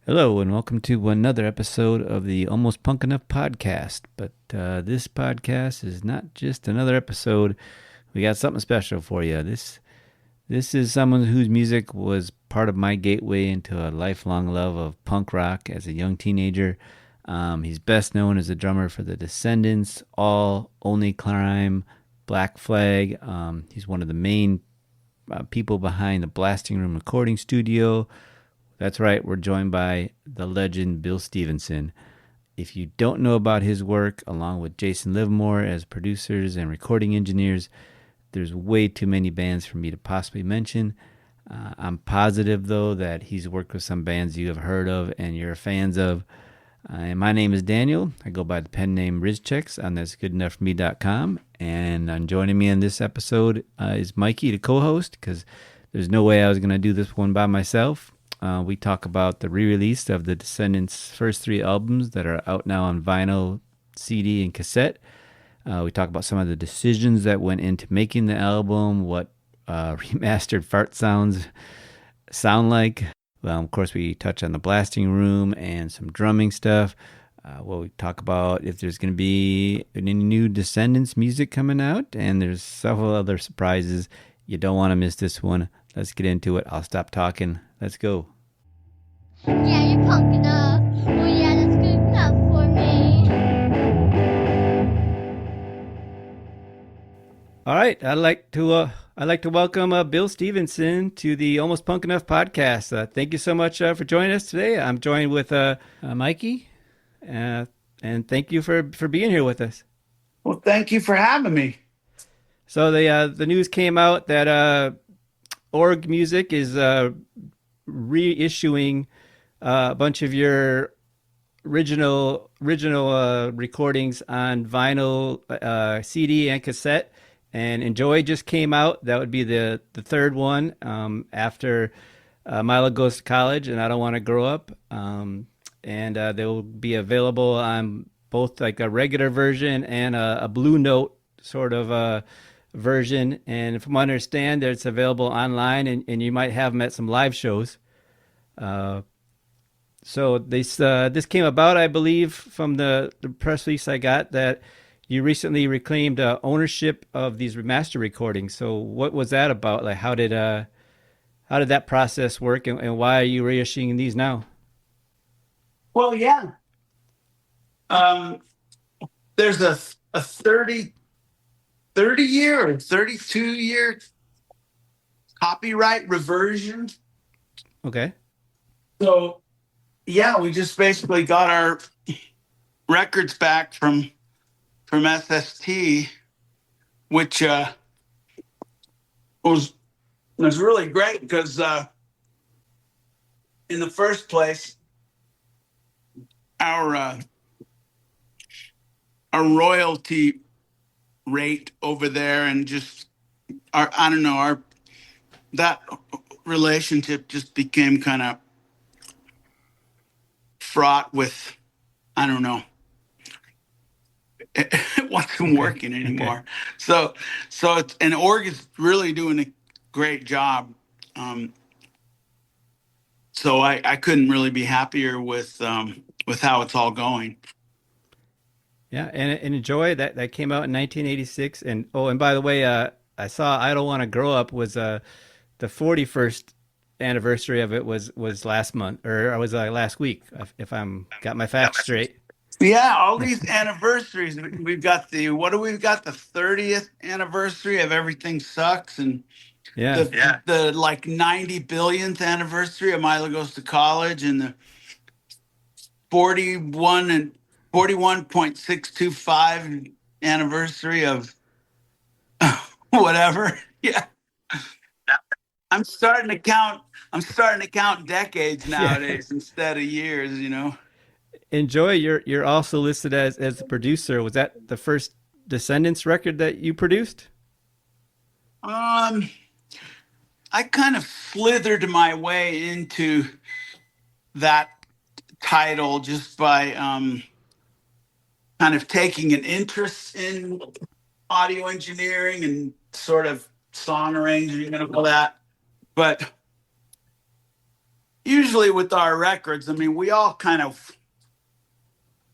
Hello, and welcome to another episode of the Almost Punk Enough podcast. But this podcast is not just another episode. We got something special for you. This is someone whose music was part of my gateway into a lifelong love of punk rock as a young teenager. He's best known as a drummer for the Descendents, All, Only Climb, Black Flag. He's one of the main people behind the Blasting Room Recording Studio. That's right, we're joined by the legend Bill Stevenson. If you don't know about his work, along with Jason Livermore as producers and recording engineers, there's way too many bands for me to possibly mention. I'm positive, though, that he's worked with some bands you have heard of and you're fans of. And my name is Daniel. I go by the pen name Rizchex on that'sgoodenough.me.com. And joining me in this episode is Mikey, the co-host, because there's no way I was going to do this one by myself. We talk about the re-release of the Descendents' first three albums that are out now on vinyl, CD, and cassette. We talk about some of the decisions that went into making the album, what remastered fart sounds sound like. Of course, we touch on the Blasting Room and some drumming stuff. We talk about if there's going to be any new Descendents music coming out, and there's several other surprises. You don't want to miss this one. Let's get into it. I'll stop talking. Let's go. Yeah, you're punk enough. Oh yeah, that's good enough for me. All right, I'd like to welcome Bill Stevenson to the Almost Punk Enough podcast. Thank you so much for joining us today. I'm joined with Mikey, and thank you for being here with us. Well, thank you for having me. So the news came out that Org Music is reissuing a bunch of your original recordings on vinyl, CD, and cassette. And Enjoy just came out. That would be the third one after Milo Goes to College and I Don't Want to Grow Up. And they will be available on both like a regular version and a Blue Note sort of version. And from what I understand, it's available online, and you might have them at some live shows. So this came about, I believe, from the press release I got that you recently reclaimed ownership of these remaster recordings. So what was that about? Like, how did that process work, and why are you reissuing these now? Well, yeah. There's a 30 year or 32-year copyright reversion. Okay. So, yeah, we just basically got our records back from SST, which was really great because in the first place, our royalty rate over there and just our that relationship just became kind of fraught with, I don't know, it wasn't working anymore. Okay. So it's, and Org is really doing a great job. So I couldn't really be happier with how it's all going. Yeah, and Enjoy that came out in 1986. And and by the way, I saw I Don't Want to Grow Up was the 41st anniversary of it was last month, or was last week, if I'm got my facts straight. Yeah, all these anniversaries. We've got we've got the 30th anniversary of Everything Sucks, and Yeah. the like 90 billionth anniversary of Milo Goes to College, and the 41.625 anniversary of whatever. Yeah. I'm starting to count decades Yeah. nowadays instead of years. Enjoy. You're also listed as the producer. Was that the first Descendants record that you produced? Um I kind of slithered my way into that title just by kind of taking an interest in audio engineering and sort of song arranging and all that. But usually with our records, I mean, we all kind of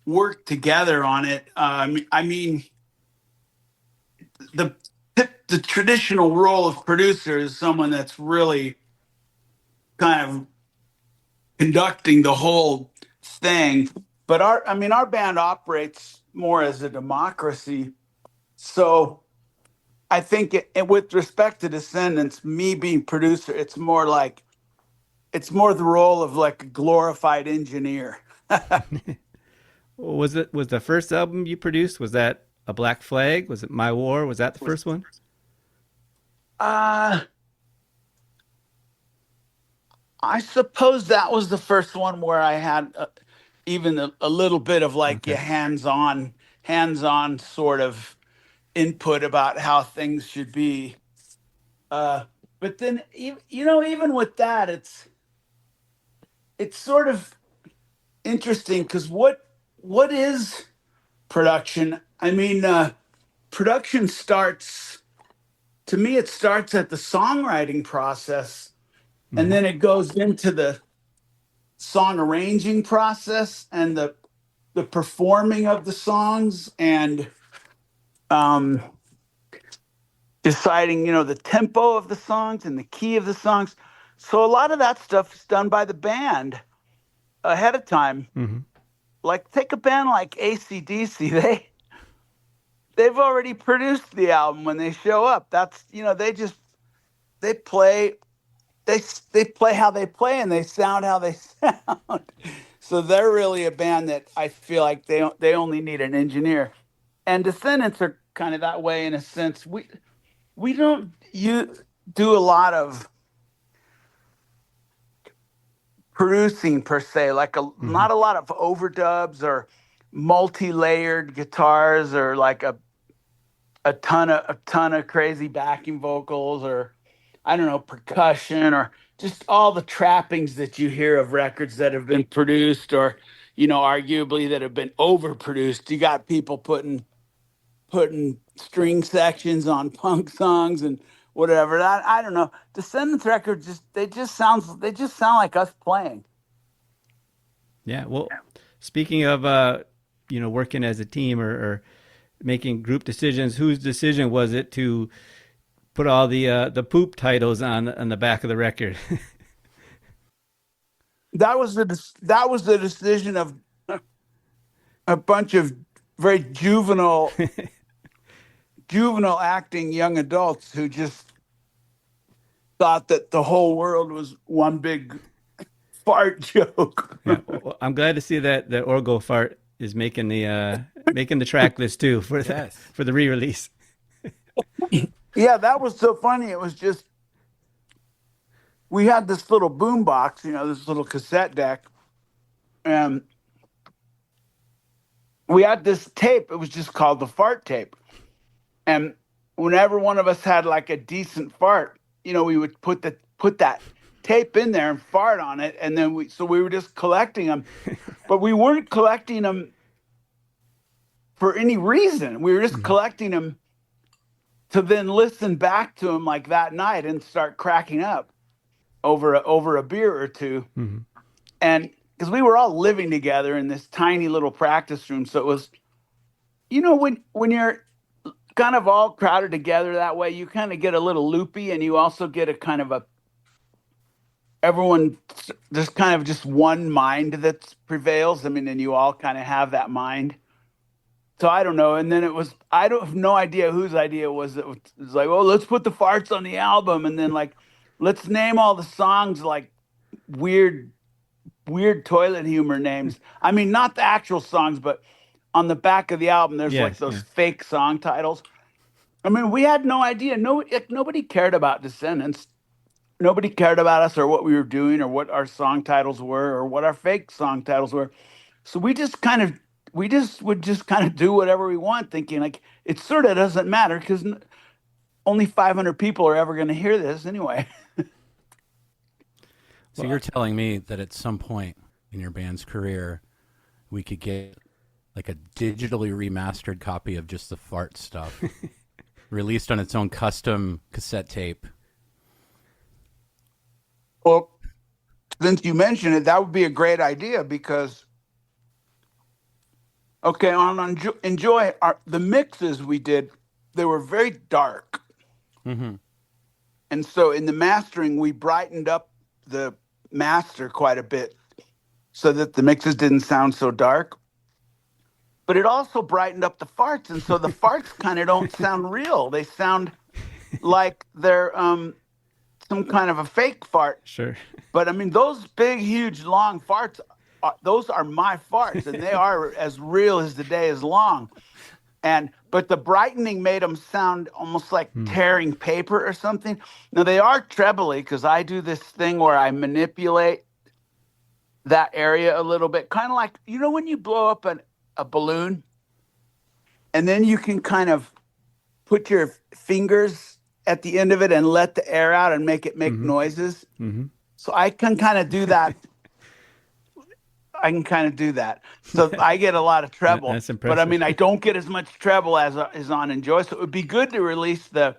work together on it. I mean, the the traditional role of producer is someone that's really kind of conducting the whole thing. But I mean, our band operates more as a democracy. So I think with respect to Descendants, me being producer, it's more the role of like a glorified engineer. Was the first album you produced? Was that a Black Flag? Was it My War? Was that the first one? uh, I suppose that was the first one where I had even a little bit of like Okay. a hands-on sort of input about how things should be. Uh, but then, even with that, it's sort of interesting because what is production? I mean, production starts to me. It starts at the songwriting process, and Mm-hmm. then it goes into the song arranging process and the performing of the songs and um, deciding, the tempo of the songs and the key of the songs. So a lot of that stuff is done by the band ahead of time. Mm-hmm. Like take a band like AC/DC, they've already produced the album when they show up. That's they play they play how they play and they sound how they sound. So they're really a band that I feel like they only need an engineer. And Descendants are kind of that way in a sense. We don't you do a lot of producing per se, like Mm-hmm. not a lot of overdubs or multi-layered guitars or like a ton of crazy backing vocals or I don't know percussion or just all the trappings that you hear of records that have been produced or arguably that have been overproduced. You got people putting string sections on punk songs and whatever. That I don't know. Descendants records they just sound like us playing. Yeah. Well, speaking of working as a team or making group decisions, whose decision was it to put all the poop titles on the back of the record? That was the decision of a bunch of very juvenile acting young adults who just thought that the whole world was one big fart joke. Yeah. Well, I'm glad to see that Orgofart is making the track list too for Yes. for the re-release. Yeah, that was so funny. It was just we had this little boom box, this little cassette deck, and we had this tape. It was just called the fart tape. And whenever one of us had like a decent fart, we would put that tape in there and fart on it, and then we were just collecting them, but we weren't collecting them for any reason. We were just Mm-hmm. collecting them to then listen back to them like that night and start cracking up over a beer or two. Mm-hmm. And because we were all living together in this tiny little practice room, so it was, when you're kind of all crowded together that way, you kind of get a little loopy, and you also get a kind of a everyone there's kind of just one mind that prevails. I mean, and you all kind of have that mind. So I don't know. And then I don't have no idea whose idea it was. It was like, oh, let's put the farts on the album, and then like, let's name all the songs like weird, weird toilet humor names. I mean, not the actual songs, but on the back of the album, there's like Yes. those Yeah. fake song titles. I mean, we had no idea. Nobody cared about Descendants. Nobody cared about us or what we were doing or what our song titles were or what our fake song titles were. So we just would just kind of do whatever we want, thinking like it sort of doesn't matter because only 500 people are ever going to hear this anyway. So you're telling me that at some point in your band's career, we could get like a digitally remastered copy of just the fart stuff released on its own custom cassette tape. Well, since you mentioned it, that would be a great idea because, okay, on Enjoy, the mixes we did, they were very dark. Mm-hmm. And so in the mastering, we brightened up the master quite a bit so that the mixes didn't sound so dark. But it also brightened up the farts. And so the farts kind of don't sound real. They sound like they're some kind of a fake fart. Sure. But I mean, those big, huge, long farts, those are my farts, and they are as real as the day is long. But the brightening made them sound almost like tearing paper or something. Now they are trebly because I do this thing where I manipulate that area a little bit, kind of like, you know, when you blow up a balloon, and then you can kind of put your fingers at the end of it and let the air out and make it make noises. Mm-hmm. So I can kind of do that. So I get a lot of treble. That's impressive. But I mean, I don't get as much treble as is on Enjoy. So it would be good to release the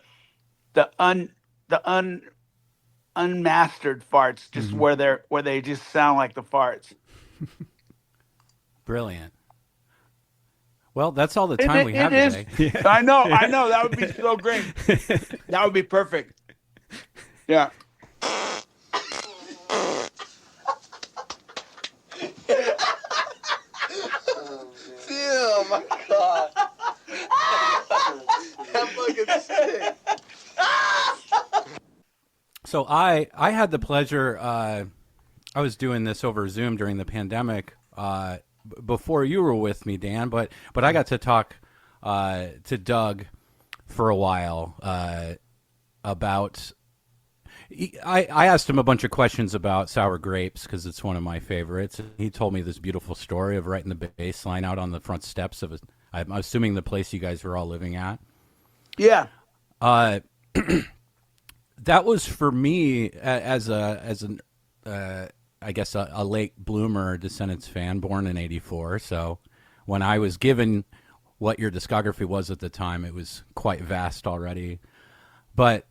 unmastered farts, just where they just sound like the farts. Brilliant. Well, that's all the time we have today. Yeah. I know. That would be so great. That would be perfect. Yeah. Oh my God. That fucking stinks. So I had the pleasure. I was doing this over Zoom during the pandemic before you were with me, Dan. But I got to talk to Doug for a while about. I asked him a bunch of questions about sour grapes because it's one of my favorites. He told me this beautiful story of writing the bass line out on the front steps of I'm assuming the place you guys were all living at. Yeah. That was for me as an I guess a late bloomer Descendents fan, born in '84. So when I was given what your discography was at the time, it was quite vast already. But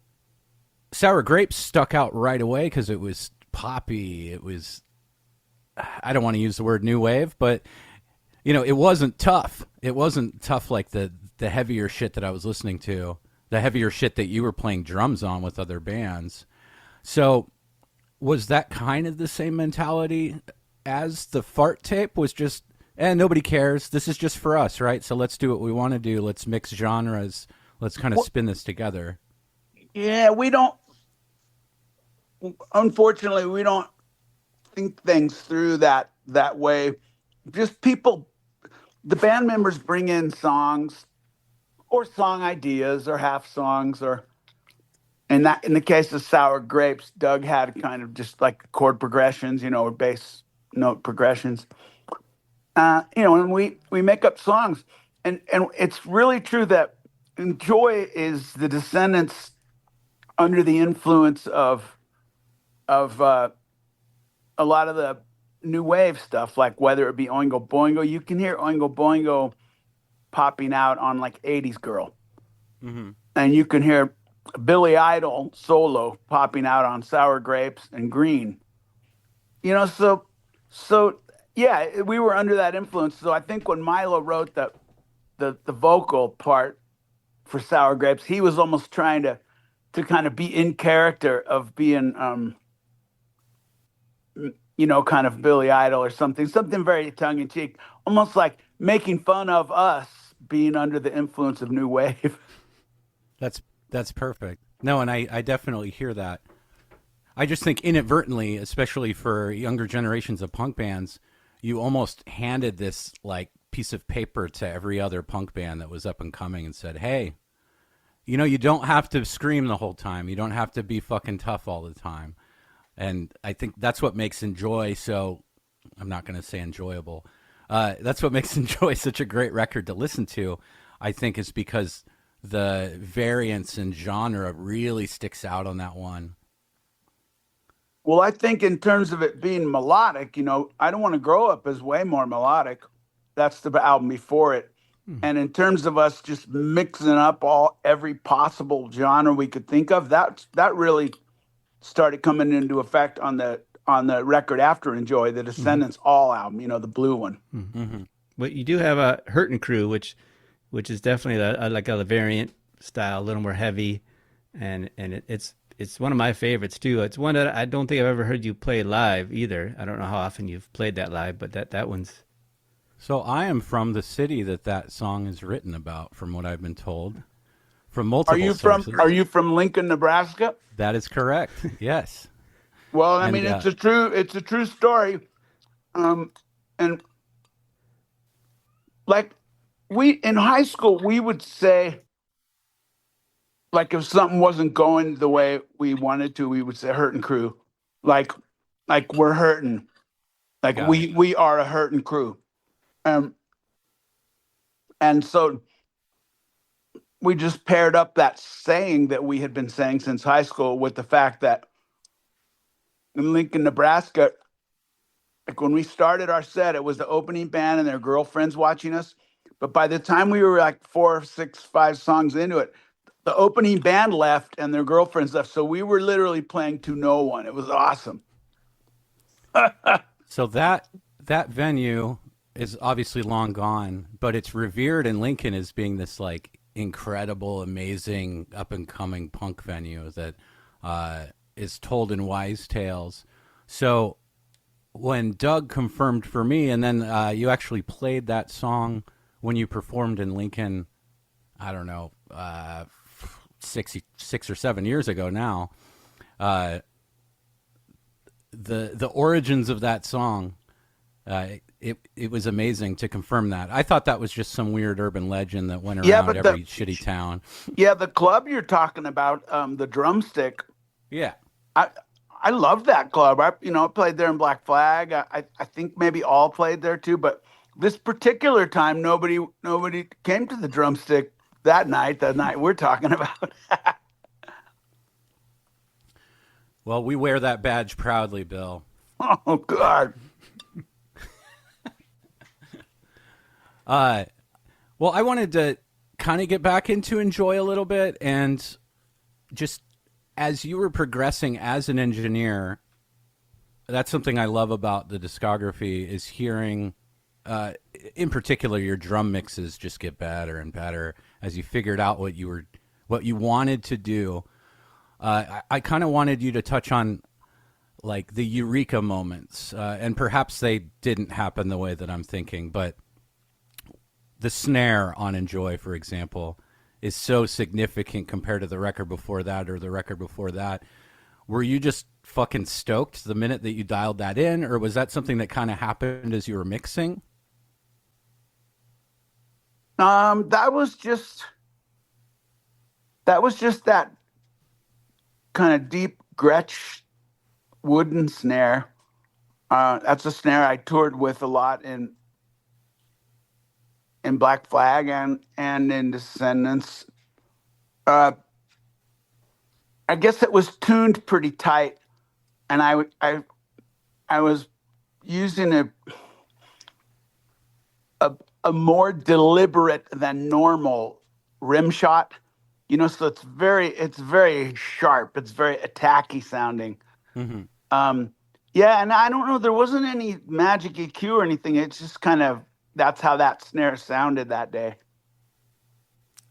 Sour Grapes stuck out right away because it was poppy. It was, I don't want to use the word new wave, but you know, it wasn't tough. It wasn't tough like the heavier shit that I was listening to, the heavier shit that you were playing drums on with other bands. So was that kind of the same mentality as the Fart tape? Was just, nobody cares. This is just for us, right? So let's do what we want to do. Let's mix genres. Let's kind of spin this together. Yeah, unfortunately, we don't think things through that way. Just the band members bring in songs or song ideas or half songs, or in the case of Sour Grapes, Doug had kind of just like chord progressions, or bass note progressions. And we make up songs, and it's really true that Enjoy is the Descendents under the influence of a lot of the new wave stuff, like whether it be Oingo Boingo. You can hear Oingo Boingo popping out on like 80s Girl. Mm-hmm. And you can hear Billy Idol solo popping out on Sour Grapes and Green. So yeah, we were under that influence. So I think when Milo wrote the vocal part for Sour Grapes, he was almost trying to kind of be in character of being, kind of Billy Idol or something very tongue-in-cheek, almost like making fun of us being under the influence of new wave. That's perfect. No, and I definitely hear that. I just think inadvertently, especially for younger generations of punk bands, you almost handed this like piece of paper to every other punk band that was up and coming and said, hey, you don't have to scream the whole time. You don't have to be fucking tough all the time. And I think that's what makes Enjoy so, I'm not going to say enjoyable. That's what makes Enjoy such a great record to listen to, I think, is because the variance in genre really sticks out on that one. Well, I think in terms of it being melodic, I Don't Want to Grow Up is way more melodic. That's the album before it. And in terms of us just mixing up every possible genre we could think of, that really started coming into effect on the on the record after Enjoy, the Descendants All album, the blue one. But you do have a Hurtin' Crew, which is definitely like a variant style, a little more heavy, and it's one of my favorites too. It's one that I don't think I've ever heard you play live either. I don't know how often you've played that live, but that one's. So I am from the city that song is written about, from what I've been told, from multiple sources. Are you from Lincoln, Nebraska? That is correct. Yes. Well, I And, mean, it's a true story. And like in high school, we would say, like, if something wasn't going the way we wanted to, we would say Hurtin' Crew. Like we're hurting. Like Got we are a hurtin' crew. Um, and so we just paired up that saying that we had been saying since high school with the fact that in Lincoln, Nebraska, like when we started our set, it was the opening band and their girlfriends watching us. But by the time we were like 4, 6, 5 songs into it, the opening band left and their girlfriends left. So we were literally playing to no one. It was awesome. So that venue is obviously long gone, but it's revered in Lincoln as being this like incredible, amazing, up and coming punk venue that is told in wise tales. So when Doug confirmed for me, and then you actually played that song when you performed in Lincoln, I don't know, 6 or 7 years ago now. The origins of that song, it was amazing to confirm that. I thought that was just some weird urban legend that went around every shitty town. Yeah, the club you're talking about, the Drumstick. Yeah. I love that club. I played there in Black Flag. I think maybe all played there too, but this particular time nobody came to the Drumstick that night, the night we're talking about. Well, we wear that badge proudly, Bill. Oh God. Well, I wanted to kind of get back into Enjoy a little bit, and just as you were progressing as an engineer, that's something I love about the discography is hearing, in particular, your drum mixes just get better and better as you figured out what you wanted to do. I kind of wanted you to touch on like the eureka moments, and perhaps they didn't happen the way that I'm thinking, but the snare on Enjoy, for example, is so significant compared to the record before that or the record before that. Were you just fucking stoked the minute that you dialed that in, or was that something that kind of happened as you were mixing? That was just that kind of deep Gretsch wooden snare. That's a snare I toured with a lot in Black Flag and in Descendants. I guess it was tuned pretty tight, and I was using a more deliberate than normal rim shot. So it's very sharp. It's very attacky sounding. Mm-hmm. Yeah, and I don't know. There wasn't any magic EQ or anything. It's just kind of that's how that snare sounded that day.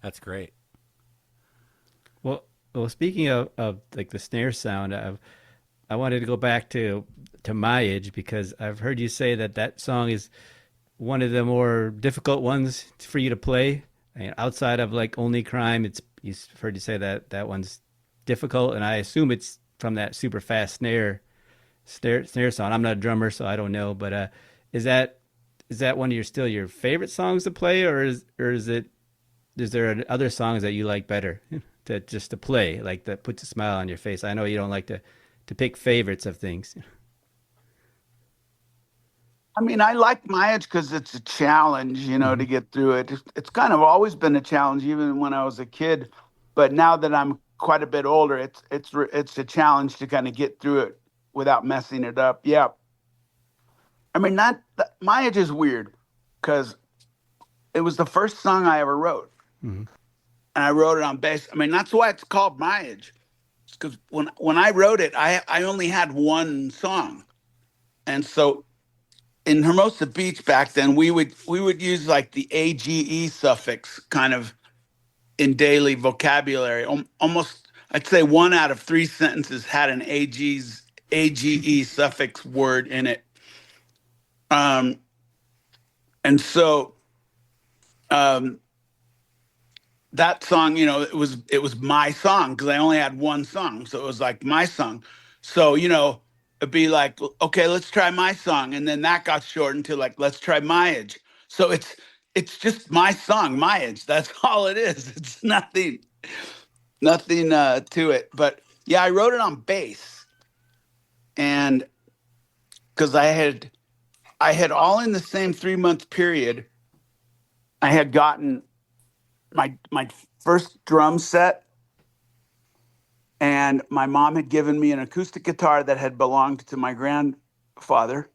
That's great. Well, speaking of like the snare sound, I wanted to go back to My Age because I've heard you say that song is one of the more difficult ones for you to play. And outside of like Only Crime, you've heard you say that one's difficult, and I assume it's from that super fast snare song. I'm not a drummer, so I don't know, but is that one of your favorite songs to play, or is there other songs that you like better to play, like that puts a smile on your face? I know you don't like to pick favorites of things. I mean, I like My Age because it's a challenge, to get through it. It's kind of always been a challenge, even when I was a kid. But now that I'm quite a bit older, it's a challenge to kind of get through it without messing it up. Yeah. I mean, My Age is weird because it was the first song I ever wrote. Mm-hmm. And I wrote it on bass. I mean, that's why it's called My Age. Because when I wrote it, I only had one song. And so in Hermosa Beach back then, we would use like the age suffix kind of in daily vocabulary. Almost, I'd say 1 out of 3 sentences had an age suffix word in it. Um, and so um, that song, it was my song because I only had one song, so it was like my song. So it'd be like, okay, let's try my song, and then that got shortened to like, let's try my age. So it's just my song, my age. That's all it is. It's nothing to it. But yeah, I wrote it on bass, and because I had all in the same 3 month period, I had gotten my first drum set, and my mom had given me an acoustic guitar that had belonged to my grandfather.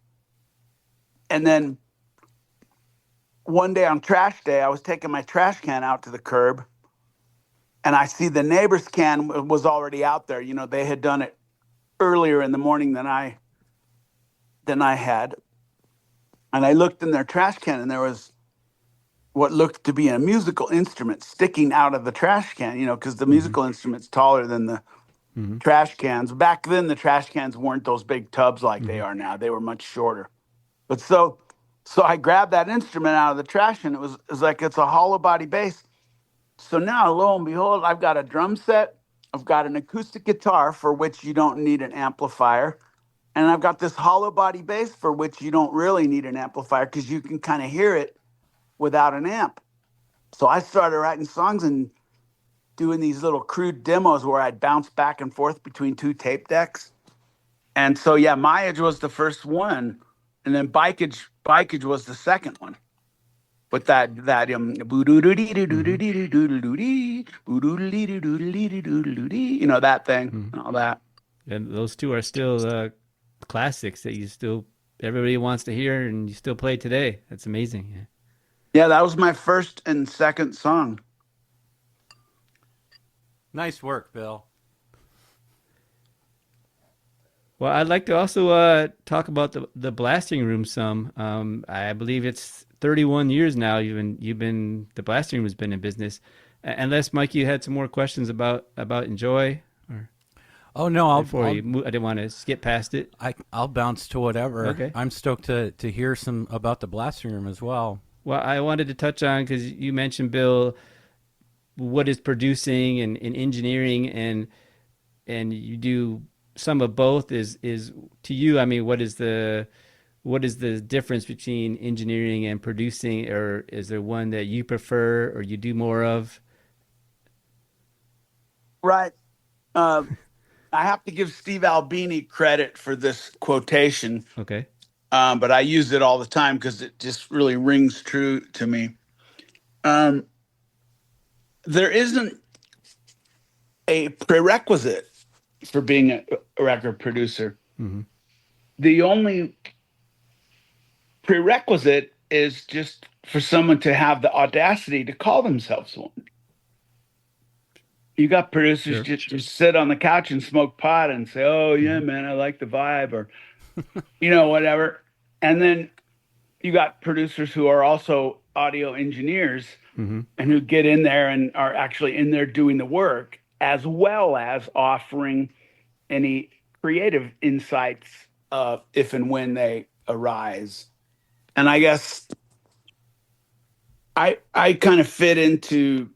And then one day on trash day, I was taking my trash can out to the curb, and I see the neighbor's can was already out there. They had done it earlier in the morning than I had. And I looked in their trash can, and there was what looked to be a musical instrument sticking out of the trash can, because the Mm-hmm. musical instrument's taller than the Mm-hmm. trash cans. Back then, the trash cans weren't those big tubs like they Mm-hmm. are now. They were much shorter. But so I grabbed that instrument out of the trash, and it was like it's a hollow body bass. So now, lo and behold, I've got a drum set. I've got an acoustic guitar for which you don't need an amplifier. And I've got this hollow body bass for which you don't really need an amplifier because you can kind of hear it without an amp. So I started writing songs and doing these little crude demos where I'd bounce back and forth between two tape decks. And so yeah, My Age was the first one, and then Bikeage was the second one. But that Mm-hmm. that thing Mm-hmm. and all that. And those two are still classics that you still everybody wants to hear and you still play today. That's amazing. Yeah. Yeah, that was my first and second song. Nice work, Bill. Well, I'd like to also talk about the blasting room some. I believe it's 31 years now. You've been the blasting room has been in business. Unless Mike, you had some more questions about Enjoy, or Oh no, I'll before I'll I didn't want to skip past it. I'll bounce to whatever. Okay. I'm stoked to hear some about the blasting room as well. Well, I wanted to touch on because you mentioned Bill, what is producing and engineering and you do some of both. Is to you? I mean, what is the difference between engineering and producing, or is there one that you prefer or you do more of? Right. Uh, I have to give Steve Albini credit for this quotation, Okay. but I use it all the time because it just really rings true to me. Um, there isn't a prerequisite for being a record producer. Mm-hmm. The only prerequisite is just for someone to have the audacity to call themselves one. You got producers Sure. just sit on the couch and smoke pot and say, "Oh yeah, Mm-hmm. man, I like the vibe," or whatever. And then you got producers who are also audio engineers Mm-hmm. and who get in there and are actually in there doing the work, as well as offering any creative insights if and when they arise. And I guess I kind of fit into.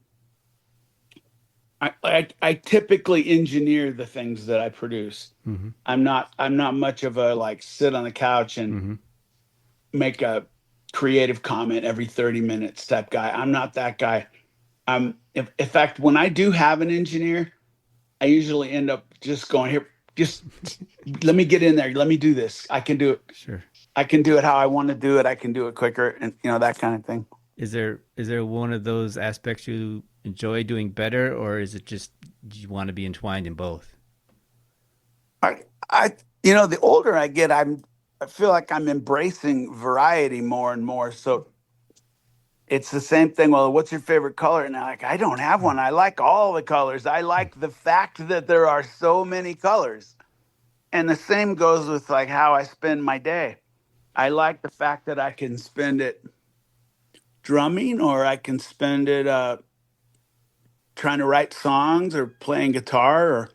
I typically engineer the things that I produce. Mm-hmm. I'm not much of a like sit on the couch and Mm-hmm. make a creative comment every 30 minutes type guy. I'm not that guy. In fact, when I do have an engineer, I usually end up just going here. Just let me get in there. Let me do this. I can do it. Sure. I can do it how I want to do it. I can do it quicker, and that kind of thing. Is there one of those aspects you enjoy doing better, or is it just you want to be entwined in both? I the older I get, I feel like I'm embracing variety more and more. So it's the same thing. Well, what's your favorite color? And I'm like, I don't have one. I like all the colors. I like the fact that there are so many colors. And the same goes with like how I spend my day. I like the fact that I can spend it drumming, or I can spend it trying to write songs or playing guitar, or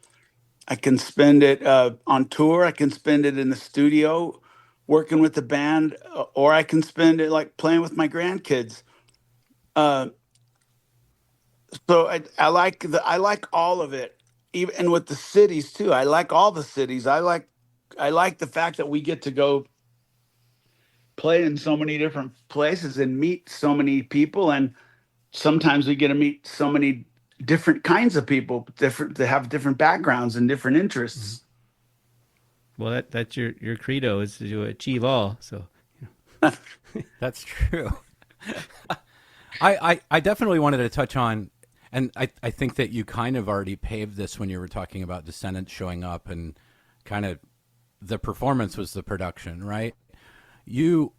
I can spend it on tour. I can spend it in the studio working with the band, or I can spend it like playing with my grandkids. Uh, so I like all of it, even and with the cities too. I like all the cities. I like the fact that we get to go play in so many different places and meet so many people, and sometimes we get to meet so many different kinds of people, different that have different backgrounds and different Mm-hmm. interests. Well, that's your credo is to achieve all. So That's true. I definitely wanted to touch on, and I think that you kind of already paved this when you were talking about Descendants showing up, and kind of the performance was the production, right? You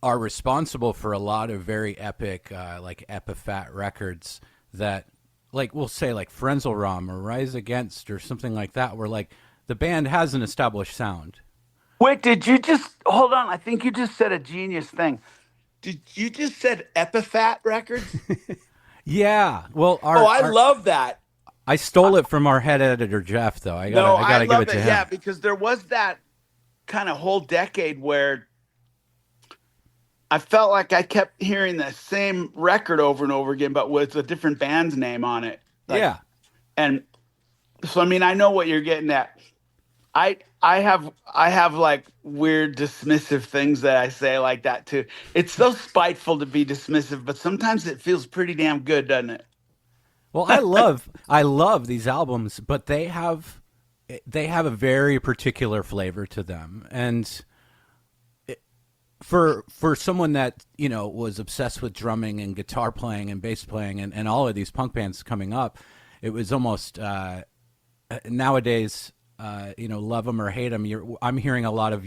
are responsible for a lot of very epic, like Epiphat records that, like, we'll say like Frenzelrom or Rise Against or something like that, where like the band has an established sound. Wait, did you just hold on? I think you just said a genius thing. Did you just said Epiphat Records? Yeah, well, Oh, I love that. I stole it from our head editor Jeff, though. I No, I gotta give love it to it. him. Yeah, because there was that kind of whole decade where I felt like I kept hearing the same record over and over again, but with a different band's name on it. Like, Yeah, and so I mean, I know what you're getting at. I have like weird dismissive things that I say like that too. It's so spiteful to be dismissive, but sometimes it feels pretty damn good, doesn't it? well, I love these albums, but they have a very particular flavor to them, and for someone that was obsessed with drumming and guitar playing and bass playing and all of these punk bands coming up, it was almost nowadays, love them or hate them. I'm hearing a lot of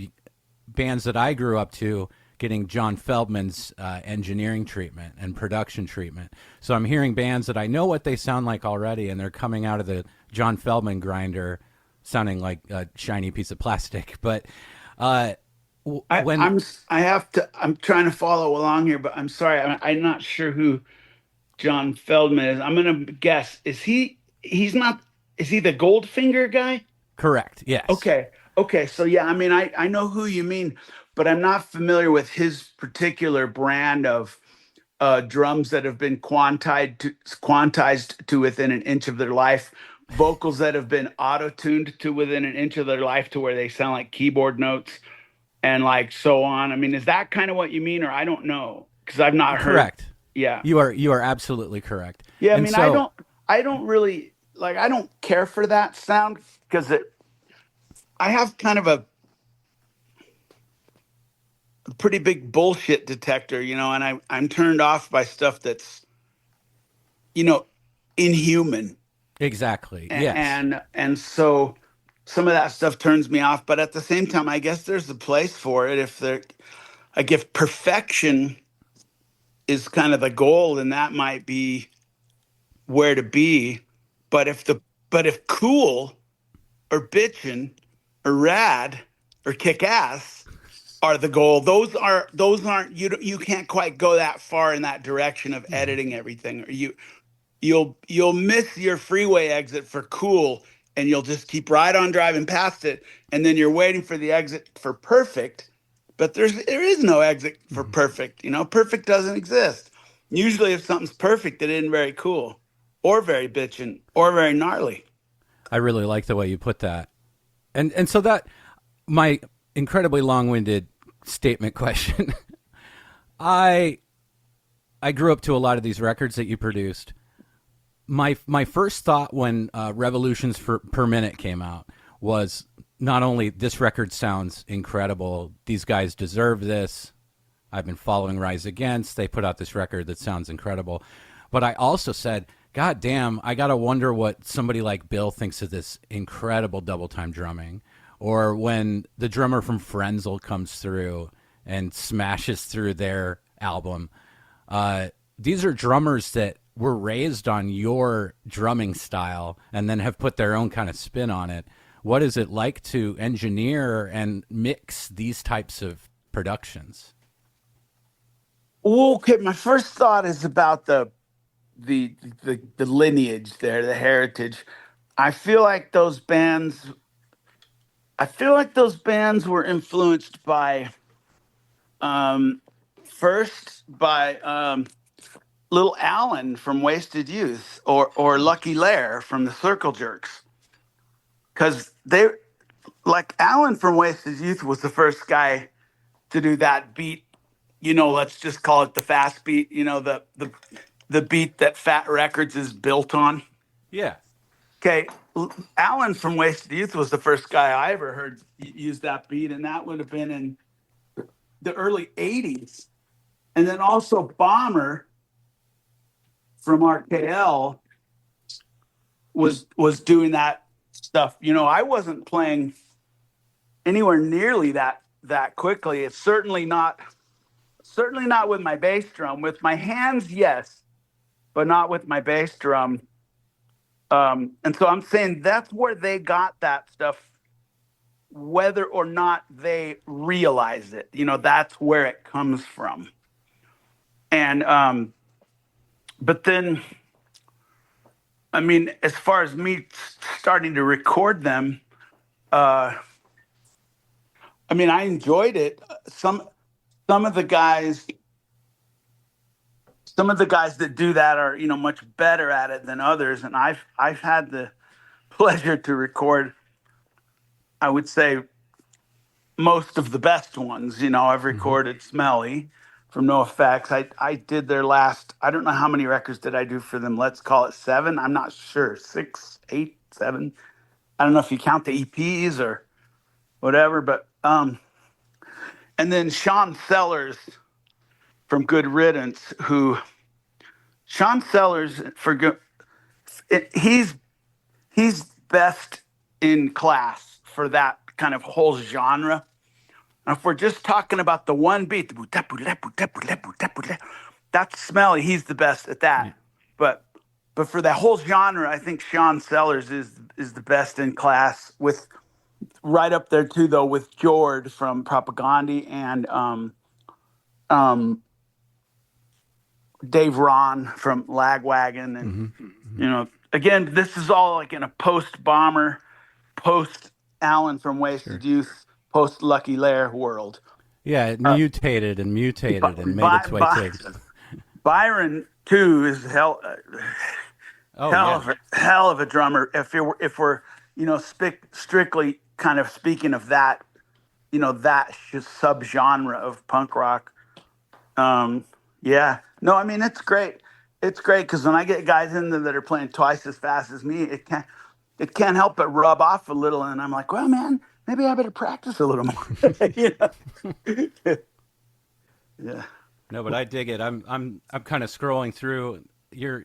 bands that I grew up to getting John Feldman's engineering treatment and production treatment. So I'm hearing bands that I know what they sound like already, and they're coming out of the John Feldman grinder sounding like a shiny piece of plastic. But I'm trying to follow along here, but I'm sorry, I'm not sure who John Feldman is. I'm gonna guess. He's not, is he the Goldfinger guy? Correct, yes. Okay. Okay. So yeah, I mean, I know who you mean, but I'm not familiar with his particular brand of drums that have been quantized to within an inch of their life, vocals that have been auto-tuned to within an inch of their life to where they sound like keyboard notes and like so on. I mean, is that kind of what you mean, or I don't know because I've not heard. Correct. Yeah. You are absolutely correct. Yeah. I And mean, so, I don't really like. I don't care for that sound because I have kind of a pretty big bullshit detector, and I'm turned off by stuff that's, you know, inhuman. exactly, A- yes. and so some of that stuff turns me off, but at the same time, I guess there's a place for it if there like if perfection is kind of the goal, then that might be where to be. But if cool or bitchin' or rad or kick ass are the goal, those aren't you can't quite go that far in that direction of editing everything, or you'll miss your freeway exit for cool, and you'll just keep right on driving past it, and then you're waiting for the exit for perfect, but there is no exit for perfect. Perfect doesn't exist. Usually if something's perfect, it isn't very cool or very bitchin' or very gnarly. I really like the way you put that. And so that my incredibly long-winded statement question. I grew up to a lot of these records that you produced. My first thought when Revolutions per Minute came out was not only this record sounds incredible, these guys deserve this. I've been following Rise Against. They put out this record that sounds incredible. But I also said, God damn, I got to wonder what somebody like Bill thinks of this incredible double time drumming. Or when the drummer from Frenzel comes through and smashes through their album. These are drummers that were raised on your drumming style and then have put their own kind of spin on it. what is it like to engineer and mix these types of productions? Okay, my first thought is about the the lineage there, the heritage. I feel like those bands. I feel like those bands were influenced by um, first by Little Alan from Wasted Youth or Lucky Lair from the Circle Jerks, because they like Alan from Wasted Youth was the first guy to do that beat. Let's just call it the fast beat. The beat that Fat Records is built on. Yeah. Okay, Alan from Wasted Youth was the first guy I ever heard use that beat, and that would have been in the early '80s. And then also Bomber from RKL was doing that stuff. I wasn't playing anywhere nearly that quickly. It's certainly not with my bass drum. With my hands, yes, but not with my bass drum. And so I'm saying that's where they got that stuff, whether or not they realize it. That's where it comes from. And but then, I mean, as far as me starting to record them, I mean, I enjoyed it. Some of the guys, some of the guys that do that are much better at it than others, and I've had the pleasure to record, I would say, most of the best ones. I've recorded Smelly from No Effects. I did their last, I don't know how many records did I do for them. Let's call it 7. I'm not sure. 6, 8, 7. I don't know if you count the EPs or whatever, but and then Sean Sellers from Good Riddance, who Sean Sellers he's best in class for that kind of whole genre. And if we're just talking about the one beat, that's Smelly. He's the best at that. Yeah. But for that whole genre, I think Sean Sellers is the best in class, with right up there too, though, with Jord from Propagandhi and Dave Ron from Lagwagon. And again, this is all like in a post Bomber, post Allen from Wasted Youth, post Lucky Lair world. Yeah, it mutated and made its way to. Byron too is hell Oh, hell of a drummer. If we're strictly kind of speaking of that, that subgenre of punk rock. Yeah, no, I mean it's great. It's great because when I get guys in there that are playing twice as fast as me, it can't help but rub off a little, and I'm like, well, man, maybe I better practice a little more. Yeah. No, but I dig it. I'm kind of scrolling through your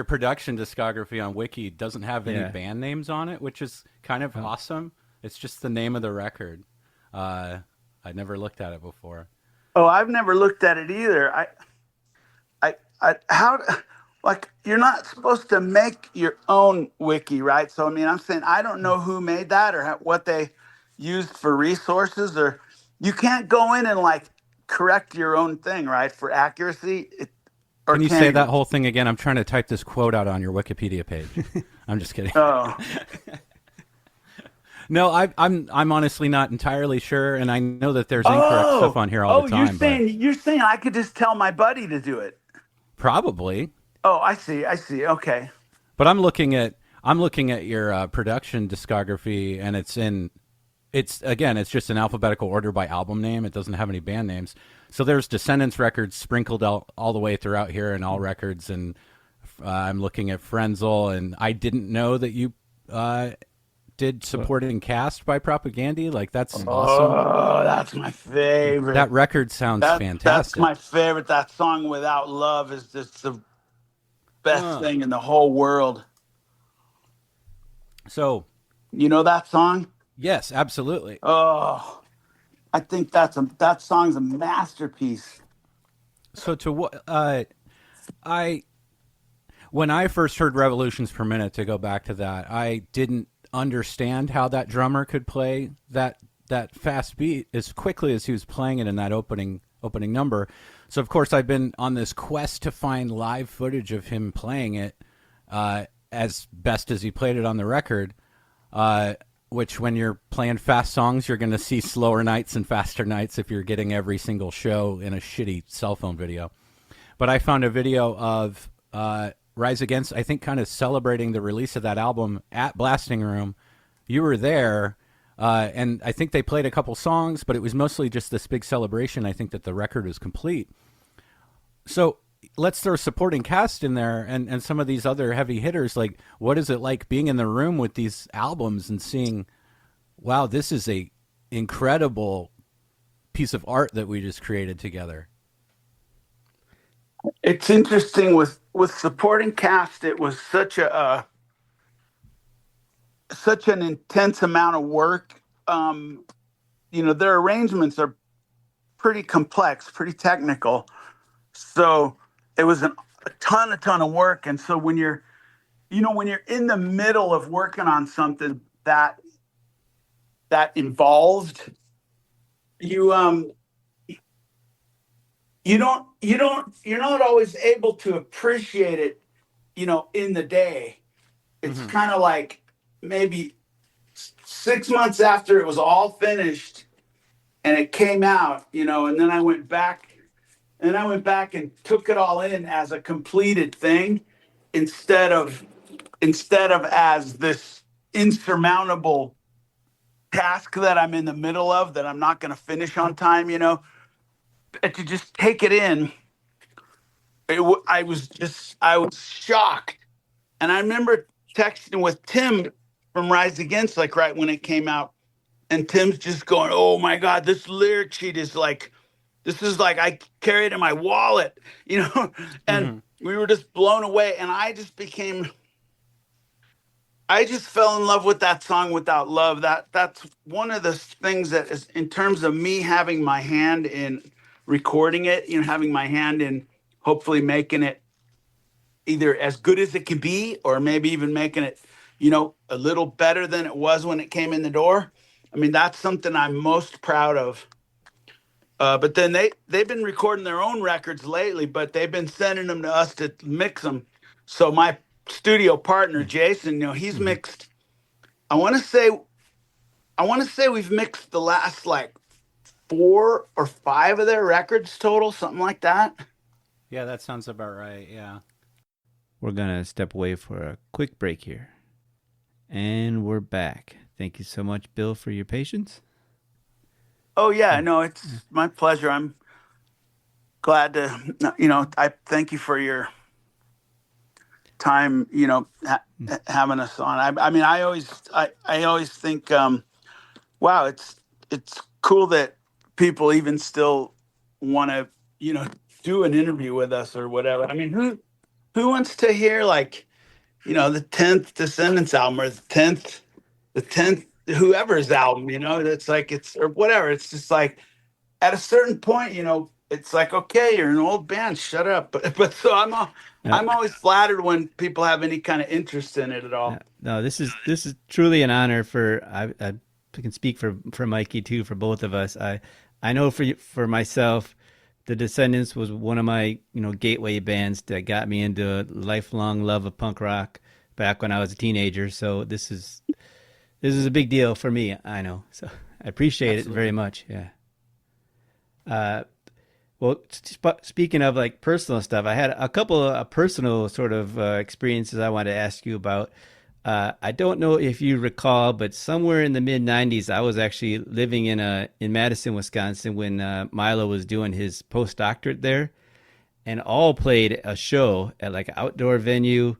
production discography on Wiki. Doesn't have any band names on it, which is kind of awesome. It's just the name of the record. I never looked at it before. Oh, I've never looked at it either. How, like, you're not supposed to make your own wiki, right? So, I mean, I'm saying I don't know who made that or what they used for resources, or you can't go in and like correct your own thing, right? For accuracy. Can you say that whole thing again? I'm trying to type this quote out on your Wikipedia page. I'm just kidding. Oh. No, I'm honestly not entirely sure, and I know that there's incorrect stuff on here all the time. You're saying I could just tell my buddy to do it? Probably. Oh, I see. Okay. But I'm looking at your production discography, and it's just an alphabetical order by album name. It doesn't have any band names. So there's Descendents records sprinkled all the way throughout here, and all records, and I'm looking at Frenzel, and I didn't know that you did Supporting Cast by Propagandhi. Like, that's awesome. Oh, that's my favorite. That record sounds fantastic. That's my favorite. That song, Without Love, is just the best thing in the whole world. So, you know that song? Yes, absolutely. Oh, I think that song's a masterpiece. So when I first heard Revolutions Per Minute, to go back to that, I understand how that drummer could play that fast beat as quickly as he was playing it in that opening number. So of course I've been on this quest to find live footage of him playing it as best as he played it on the record. Which when you're playing fast songs, you're going to see slower nights and faster nights if you're getting every single show in a shitty cell phone video. But I found a video of Rise Against, I think, kind of celebrating the release of that album at Blasting Room. You were there, and I think they played a couple songs, but it was mostly just this big celebration. I think that the record was complete. So let's throw supporting cast in there and some of these other heavy hitters. Like, what is it like being in the room with these albums and seeing, wow, this is a incredible piece of art that we just created together? It's interesting with supporting cast. It was such an intense amount of work. Their arrangements are pretty complex, pretty technical. So it was a ton of work. And so when you're in the middle of working on something that involved, you're not always able to appreciate it, in the day. It's kind of like maybe 6 months after it was all finished and it came out, and then I went back and took it all in as a completed thing instead of as this insurmountable task that I'm in the middle of that I'm not going to finish on time, and to just take it in. I was shocked. And I remember texting with Tim from Rise Against, like right when it came out. And Tim's just going, oh my God, this lyric sheet is like, this is like I carry it in my wallet, and we were just blown away. And I just fell in love with that song, Without Love. That's one of the things that is, in terms of me having my hand in recording it, having my hand in hopefully making it either as good as it can be, or maybe even making it, a little better than it was when it came in the door. I mean, that's something I'm most proud of. But then they've been recording their own records lately, but they've been sending them to us to mix them. So my studio partner, Jason, he's mixed. I want to say we've mixed the last like 4 or 5 of their records total, something like that. Yeah, that sounds about right. Yeah. We're going to step away for a quick break here. And we're back. Thank you so much, Bill, for your patience. Oh, yeah, no, it's my pleasure. I'm glad to, I thank you for your time, having us on. I mean, I always think, wow, it's cool that people even still want to, do an interview with us or whatever. I mean, who wants to hear like, the 10th Descendants album or the 10th whoever's album, that's like, or whatever. It's just like at a certain point, it's like, okay, you're an old band, shut up. But so I'm always flattered when people have any kind of interest in it at all. No, this is truly an honor I can speak for Mikey too, for both of us. I know for myself, the Descendants was one of my, gateway bands that got me into lifelong love of punk rock back when I was a teenager. So this is a big deal for me. I know. So I appreciate it very much. Yeah. Well, speaking of like personal stuff, I had a couple of personal sort of experiences I wanted to ask you about. I don't know if you recall, but somewhere in the mid '90s, I was actually living in Madison, Wisconsin, when Milo was doing his postdoctorate there, and all played a show at like an outdoor venue.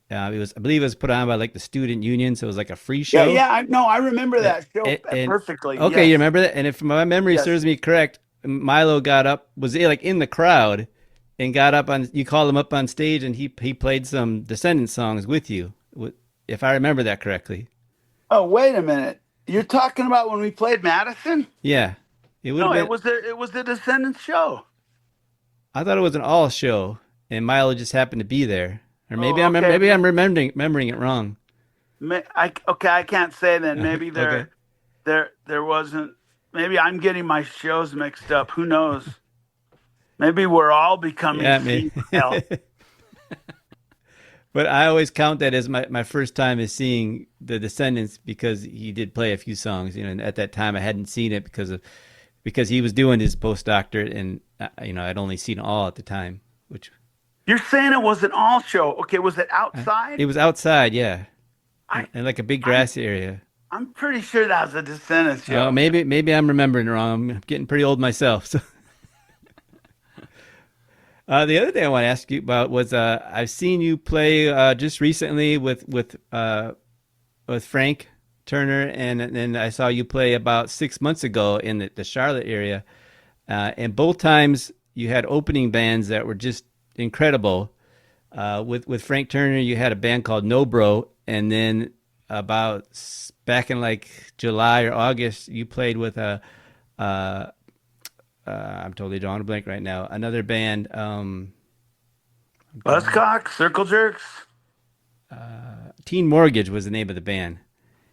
I believe it was put on by like the student union, so it was like a free show. Yeah, I remember that show perfectly. Okay, yes. You remember that? And if my memory serves me correct, Milo was like in the crowd, and got up on. You called him up on stage, and he played some Descendants songs with you. If I remember that correctly. Oh, wait a minute. You're talking about when we played Madison? Yeah. It was the Descendants show. I thought it was an all show, and Milo just happened to be there. Or maybe okay. maybe I'm remembering it wrong. Okay, I can't say then. Maybe Okay. there wasn't. Maybe I'm getting my shows mixed up. Who knows? Maybe we're all becoming Yeah, me. female. But I always count that as my first time is seeing the Descendants because he did play a few songs, and at that time I hadn't seen it because he was doing his postdoctorate, and I'd only seen all at the time, which You're saying it was an all show. Okay, was it outside? it was outside, yeah, I in like a big I'm grassy area. I'm pretty sure that was a Descendants Oh, show. maybe I'm remembering wrong. I'm getting pretty old myself. So the other thing I want to ask you about was I've seen you play just recently with Frank Turner, and then I saw you play about 6 months ago in the Charlotte area. And both times you had opening bands that were just incredible. With Frank Turner, you had a band called No Bro, and then about back in like July or August, you played with uh, I'm totally drawing a blank right now. Another band. Buzzcock, Circle Jerks. Teen Mortgage was the name of the band,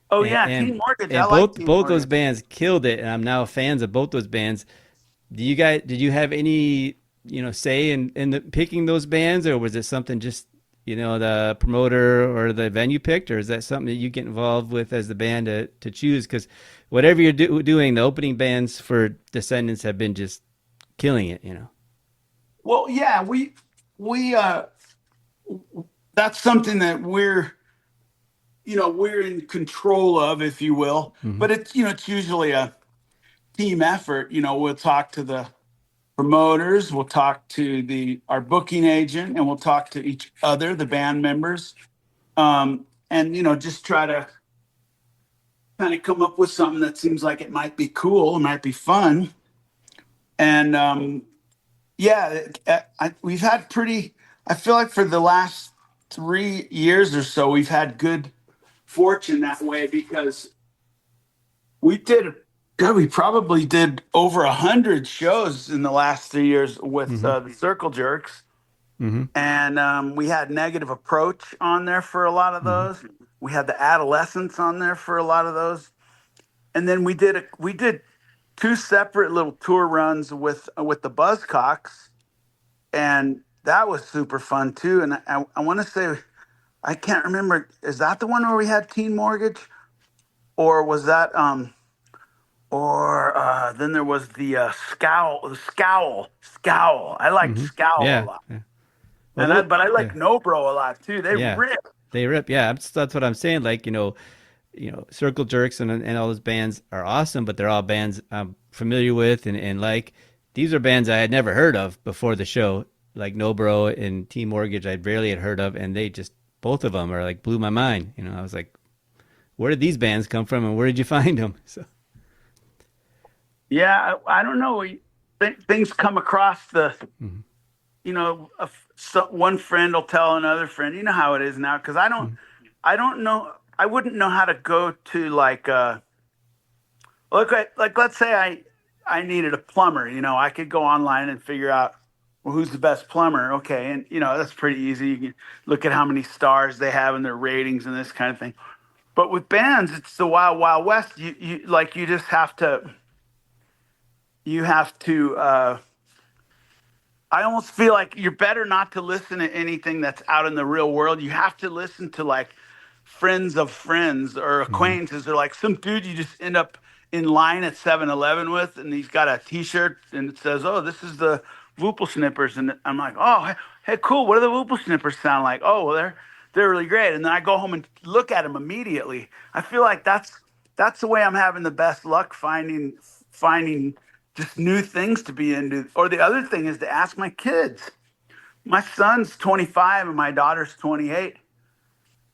Oh and yeah, and, Team Mortgage. I and like both Team both those Mortgage. bands killed it, and I'm now fans of both those bands. Did you have any say in the picking those bands, or was it something just the promoter or the venue picked, or is that something that you get involved with as the band to choose? Because whatever you're doing, the opening bands for Descendants have been just killing it. Well, yeah, we that's something that we're in control of, if you will. Hmm. But it's usually a team effort. We'll talk to the promoters, we'll talk to the our booking agent, and we'll talk to each other, the band members, and just try to kind of come up with something that seems like it might be cool, it might be fun, and yeah, we've had pretty. I feel like for the last 3 years or so, we've had good fortune that way because we did. God, we probably did over 100 shows in the last 3 years with Hmm. the Circle Jerks, Hmm. and we had Negative Approach on there for a lot of Hmm. those. We had the Adolescents on there for a lot of those, and then we did two separate little tour runs with the Buzzcocks, and that was super fun too. And I want to say I can't remember. Is that the one where we had Teen Mortgage, or was that or then there was the Scowl. I liked Hmm. Scowl a Yeah. lot, Yeah. Well, and those, but I yeah. like No Bro a lot too. They Yeah. rip. They rip. Yeah, that's what I'm saying. Like, Circle Jerks and all those bands are awesome, but they're all bands I'm familiar with and like. These are bands I had never heard of before the show, like No Bro and T Mortgage. I barely had heard of, and they just both of them are like blew my mind. I was like, where did these bands come from, and where did you find them? So. Yeah, I don't know. Things come across the Mhm. one friend will tell another friend. You know how it is now because Mhm. I don't know. I wouldn't know how to go to like like let's say I needed a plumber. I could go online and figure out well who's the best plumber. Okay, and that's pretty easy. You can look at how many stars they have in their ratings and this kind of thing. But with bands, it's the wild wild west. You just have to. I almost feel like you're better not to listen to anything that's out in the real world. You have to listen to like friends of friends or Mhm. acquaintances or like some dude you just end up in line at 7-Eleven with and he's got a t-shirt and it says, "Oh, this is the Voopel and I'm like, "Oh, hey, cool. What do the Voopel sound like?" "Oh, well, they're really great." And then I go home and look at them immediately. I feel like that's the way I'm having the best luck finding just new things to be into. Or the other thing is to ask my kids. My son's 25 and my daughter's 28.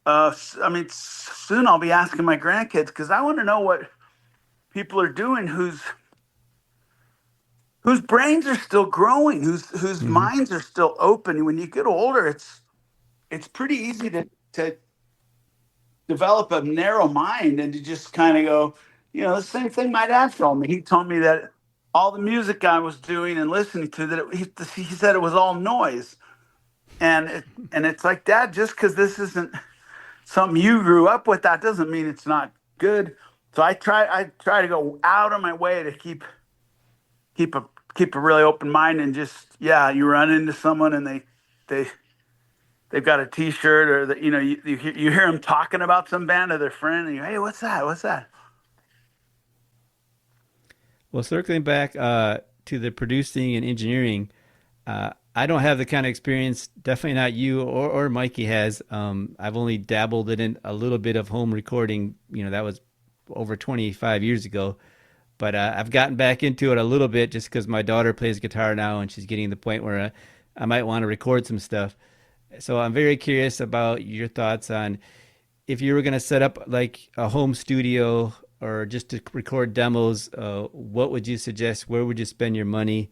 I mean, soon I'll be asking my grandkids because I want to know what people are doing whose brains are still growing, whose Mhm. minds are still open. When you get older, it's pretty easy to develop a narrow mind and to just kind of go, the same thing my dad told me. He told me that all the music I was doing and listening to that he said it was all noise, and it's like, Dad, just because this isn't something you grew up with, that doesn't mean it's not good. So I try to go out of my way to keep a keep a really open mind, and just, yeah, you run into someone and they they've got a T-shirt, or that, you hear them talking about some band or their friend, and you, hey, what's that? What's that? Well, circling back to the producing and engineering, I don't have the kind of experience. Definitely not you or Mikey has. I've only dabbled in a little bit of home recording. That was over 25 years ago. But I've gotten back into it a little bit just because my daughter plays guitar now, and she's getting to the point where I might want to record some stuff. So I'm very curious about your thoughts on if you were going to set up like a home studio or just to record demos. What would you suggest? Where would you spend your money?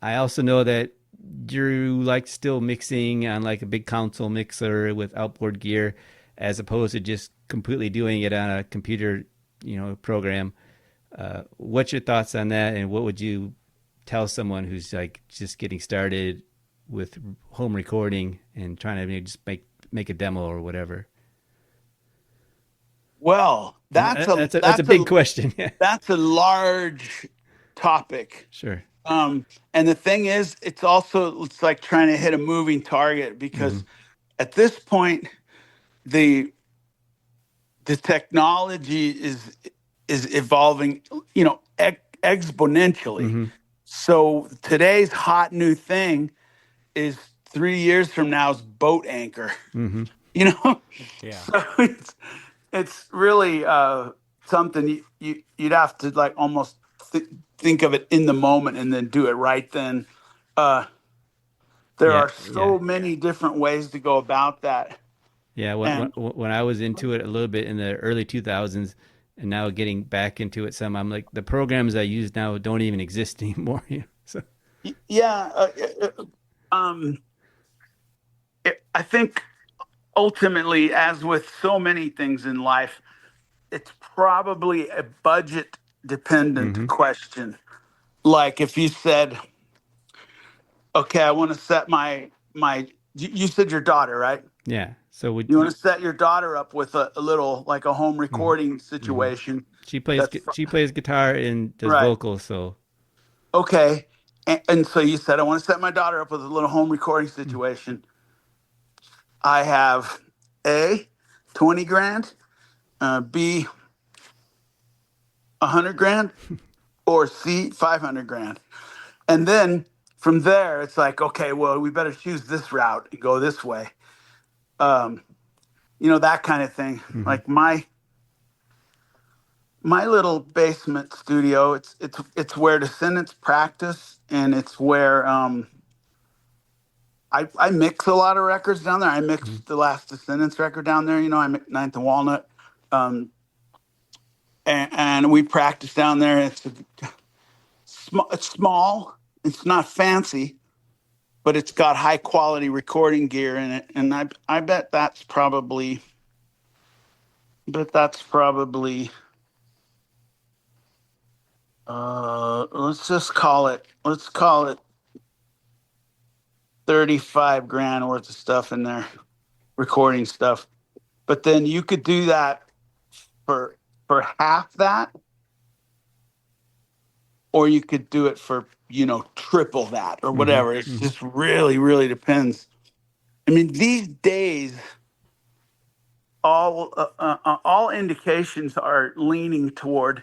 I also know that you like still mixing on like a big console mixer with outboard gear, as opposed to just completely doing it on a computer, program. What's your thoughts on that, and what would you tell someone who's like just getting started with home recording and trying to maybe just make a demo or whatever? Well, That's a big question. Yeah, that's a large topic. sure. And the thing is, it's like trying to hit a moving target, Hmm. because at this point, the the technology is evolving, exponentially. Hmm. So today's hot new thing is 3 years from now's boat anchor. Hmm. You know, Yeah. so it's really something you'd have to like almost think of it in the moment and then do it right then. Uh, there Yeah, are yeah. so many different ways to go about that, Yeah, and when I was into it a little bit in the early 2000s, and now getting back into it some, I'm like, the programs I use now don't even exist anymore. So yeah, um, I think ultimately, as with so many things in life, it's probably a budget dependent hmm. question. Like if you said, okay, I want to set you said your daughter, right? Yeah. So would You want to set your daughter up with a little, like a home hmm. recording Hmm. situation. She That's she plays guitar and does right. vocals, so Okay. And so you said, I want to set my daughter up with a little home recording situation. I have A, 20 grand, B, 100 grand, or C, 500 grand. And then from there, it's like, okay, well, we better choose this route and go this way. Um, that kind of thing. hmm. Like my little basement studio, it's where descendants practice, and it's where I mix a lot of records down there. I Hmm. mixed the last Descendants record down there. I mixed Ninth and Walnut, um, and we practice down there. It's small. It's not fancy, but it's got high quality recording gear in it. And I bet that's probably let's call it 35 grand worth of stuff in there, recording stuff. But then you could do that for half that, or you could do it for, triple that or Hmm. whatever. It's Hmm. just really, really depends. I mean, these days, all indications are leaning toward,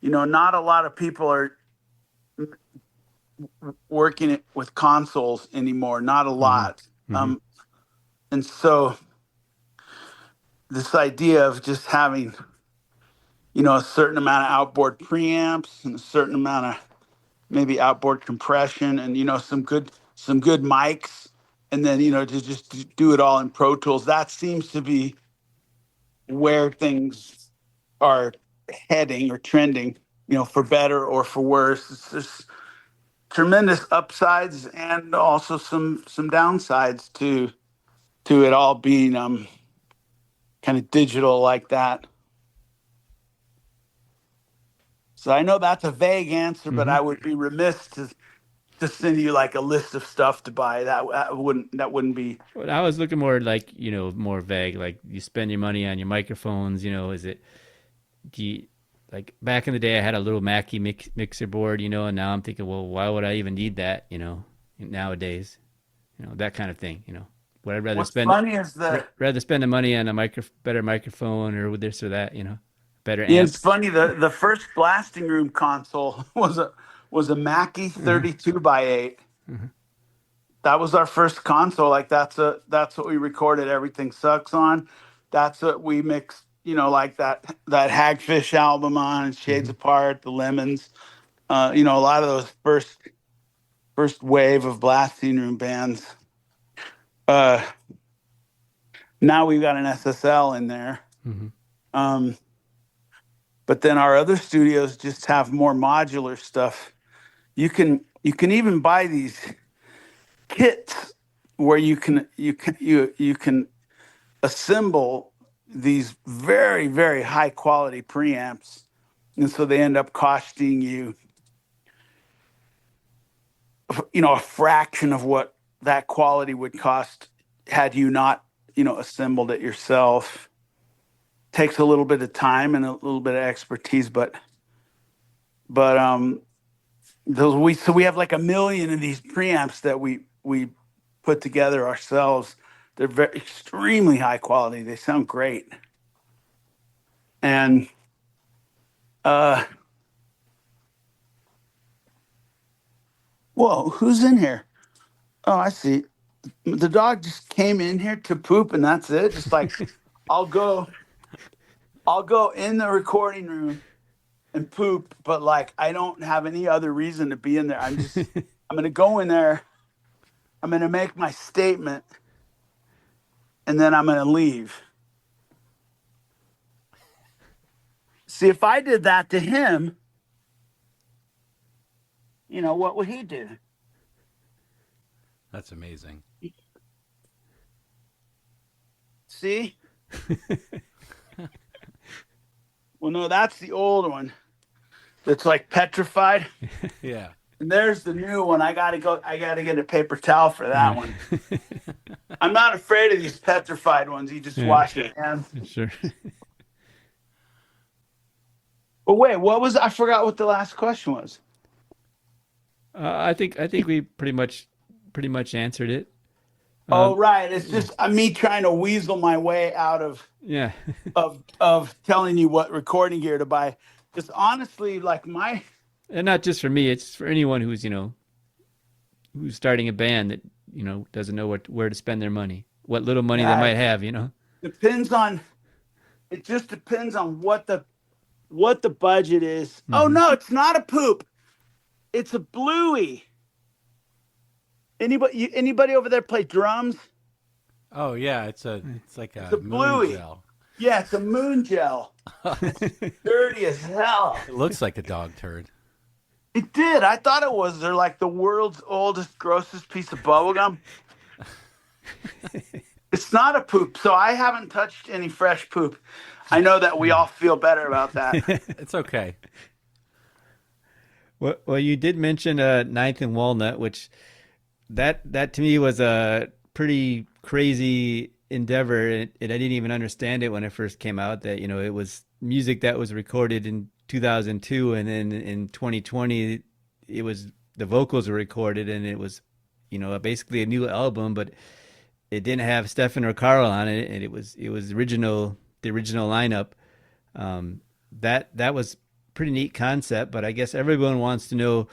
not a lot of people are working it with consoles anymore. Not a Hmm. lot. Hmm. And so this idea of just having, a certain amount of outboard preamps and a certain amount of maybe outboard compression, and some good mics, and then to just do it all in Pro Tools. That seems to be where things are heading or trending, for better or for worse. It's just tremendous upsides and also some downsides to it all being kind of digital like that. So I know that's a vague answer, but Hmm. I would be remiss to send you like a list of stuff to buy. That wouldn't be. Well, I was looking more like, more vague. Like you spend your money on your microphones. Is it, do you, like back in the day, I had a little Mackie mixer board, and now I'm thinking, well, why would I even need that, nowadays, that kind of thing, Would I rather What's spend funny is rather spend the money on a better microphone or with this or that, better yeah, it's amp? funny. The first blasting room console was a Mackie Uh-huh. 32 by 8. Uh-huh. That was our first console. Like that's what we recorded Everything Sucks on. That's what we mixed, like that Hagfish album on, Shades Hmm. Apart, the Lemons. A lot of those first wave of blasting room bands. Uh, Now we've got an SSL in there. Hmm. Um, but then our other studios just have more modular stuff. You can even buy these kits where you can assemble these very, very high quality preamps, and so they end up costing you, a fraction of what that quality would cost had you not, assembled it yourself. Takes a little bit of time and a little bit of expertise, but we have like a million of these preamps that we put together ourselves. They're very extremely high quality. They sound great. And uh whoa, who's in here? Oh, I see. The dog just came in here to poop and that's it. Just like I'll go I'll go in the recording room and poop, but like I don't have any other reason to be in there. I'm gonna go in there, I'm gonna make my statement, and then I'm gonna leave. See, if I did that to him, what would he do? That's amazing. See? Well, no, that's the old one that's like petrified. Yeah. And there's the new one. I gotta get a paper towel for that one. I'm not afraid of these petrified ones. You just Yeah. wash your hands. Sure. But wait, I forgot what the last question was. I think we pretty much answered it. Oh, Um, right. It's just me trying to weasel my way out yeah. of telling you what recording gear to buy. Because honestly, like And not just for me, it's for anyone who's starting a band that, doesn't know where to spend their money, what little money they yeah, might have, depends on it just depends on what the budget is. Oh Hmm. no, it's not a poop. It's a bluey. Anybody over there play drums? Oh yeah, it's like It's a a moon bluey. gel. Yeah, it's a moon gel. Dirty as hell. It looks like a dog turd. It did. I thought it was. They're like the world's oldest, grossest piece of bubblegum. It's not a poop, so I haven't touched any fresh poop. I know that we all feel better about that. It's okay. Well, you did mention Ninth and Walnut, which that to me was a pretty crazy endeavor, and I didn't even understand it when it first came out. That it was music that was recorded in 2002, and then in 2020, it was the vocals were recorded, and it was basically a new album, but it didn't have Stefan or Carl on it, and it was the original lineup. That was pretty neat concept, but I guess everyone wants to know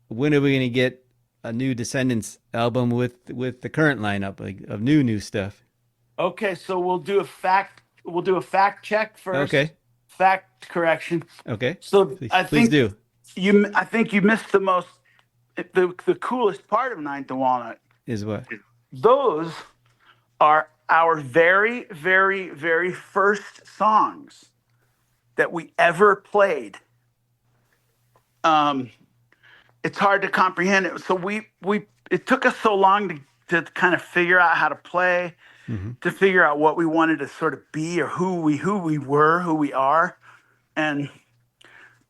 when are we going to get a new Descendants album with the current lineup like of new stuff. Okay, so we'll do a fact check first. Okay. Fact correction. Okay. So Please do. I think you missed the coolest part of Ninth and Walnut. Is what? Those are our very, very, very first songs that we ever played. It's hard to comprehend it. So it took us so long to kind of figure out how to play, Hmm. to figure out what we wanted to sort of be or who we were, who we are. And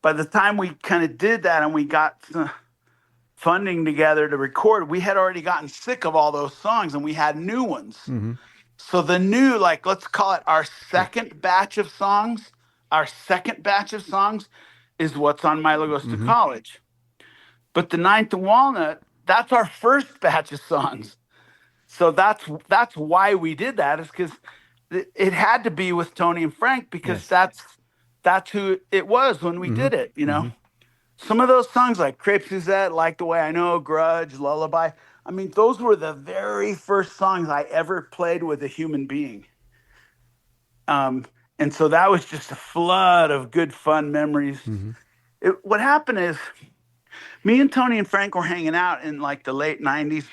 by the time we kind of did that and we got funding together to record, we had already gotten sick of all those songs and we had new ones. Mm-hmm. So the new, like, let's call it our second batch of songs. Our second batch of songs is what's on Milo Goes to College. But the Ninth and Walnut, that's our first batch of songs. So that's why we did that, is because it had to be with Tony and Frank, because that's who it was when we did it, you know. Some of those songs like Crepe Suzette, Like the Way I Know, Grudge, Lullaby, I mean, those were the very first songs I ever played with a human being. And so that was just a flood of good, fun memories. What happened is, me and Tony and Frank were hanging out in like the late 90s.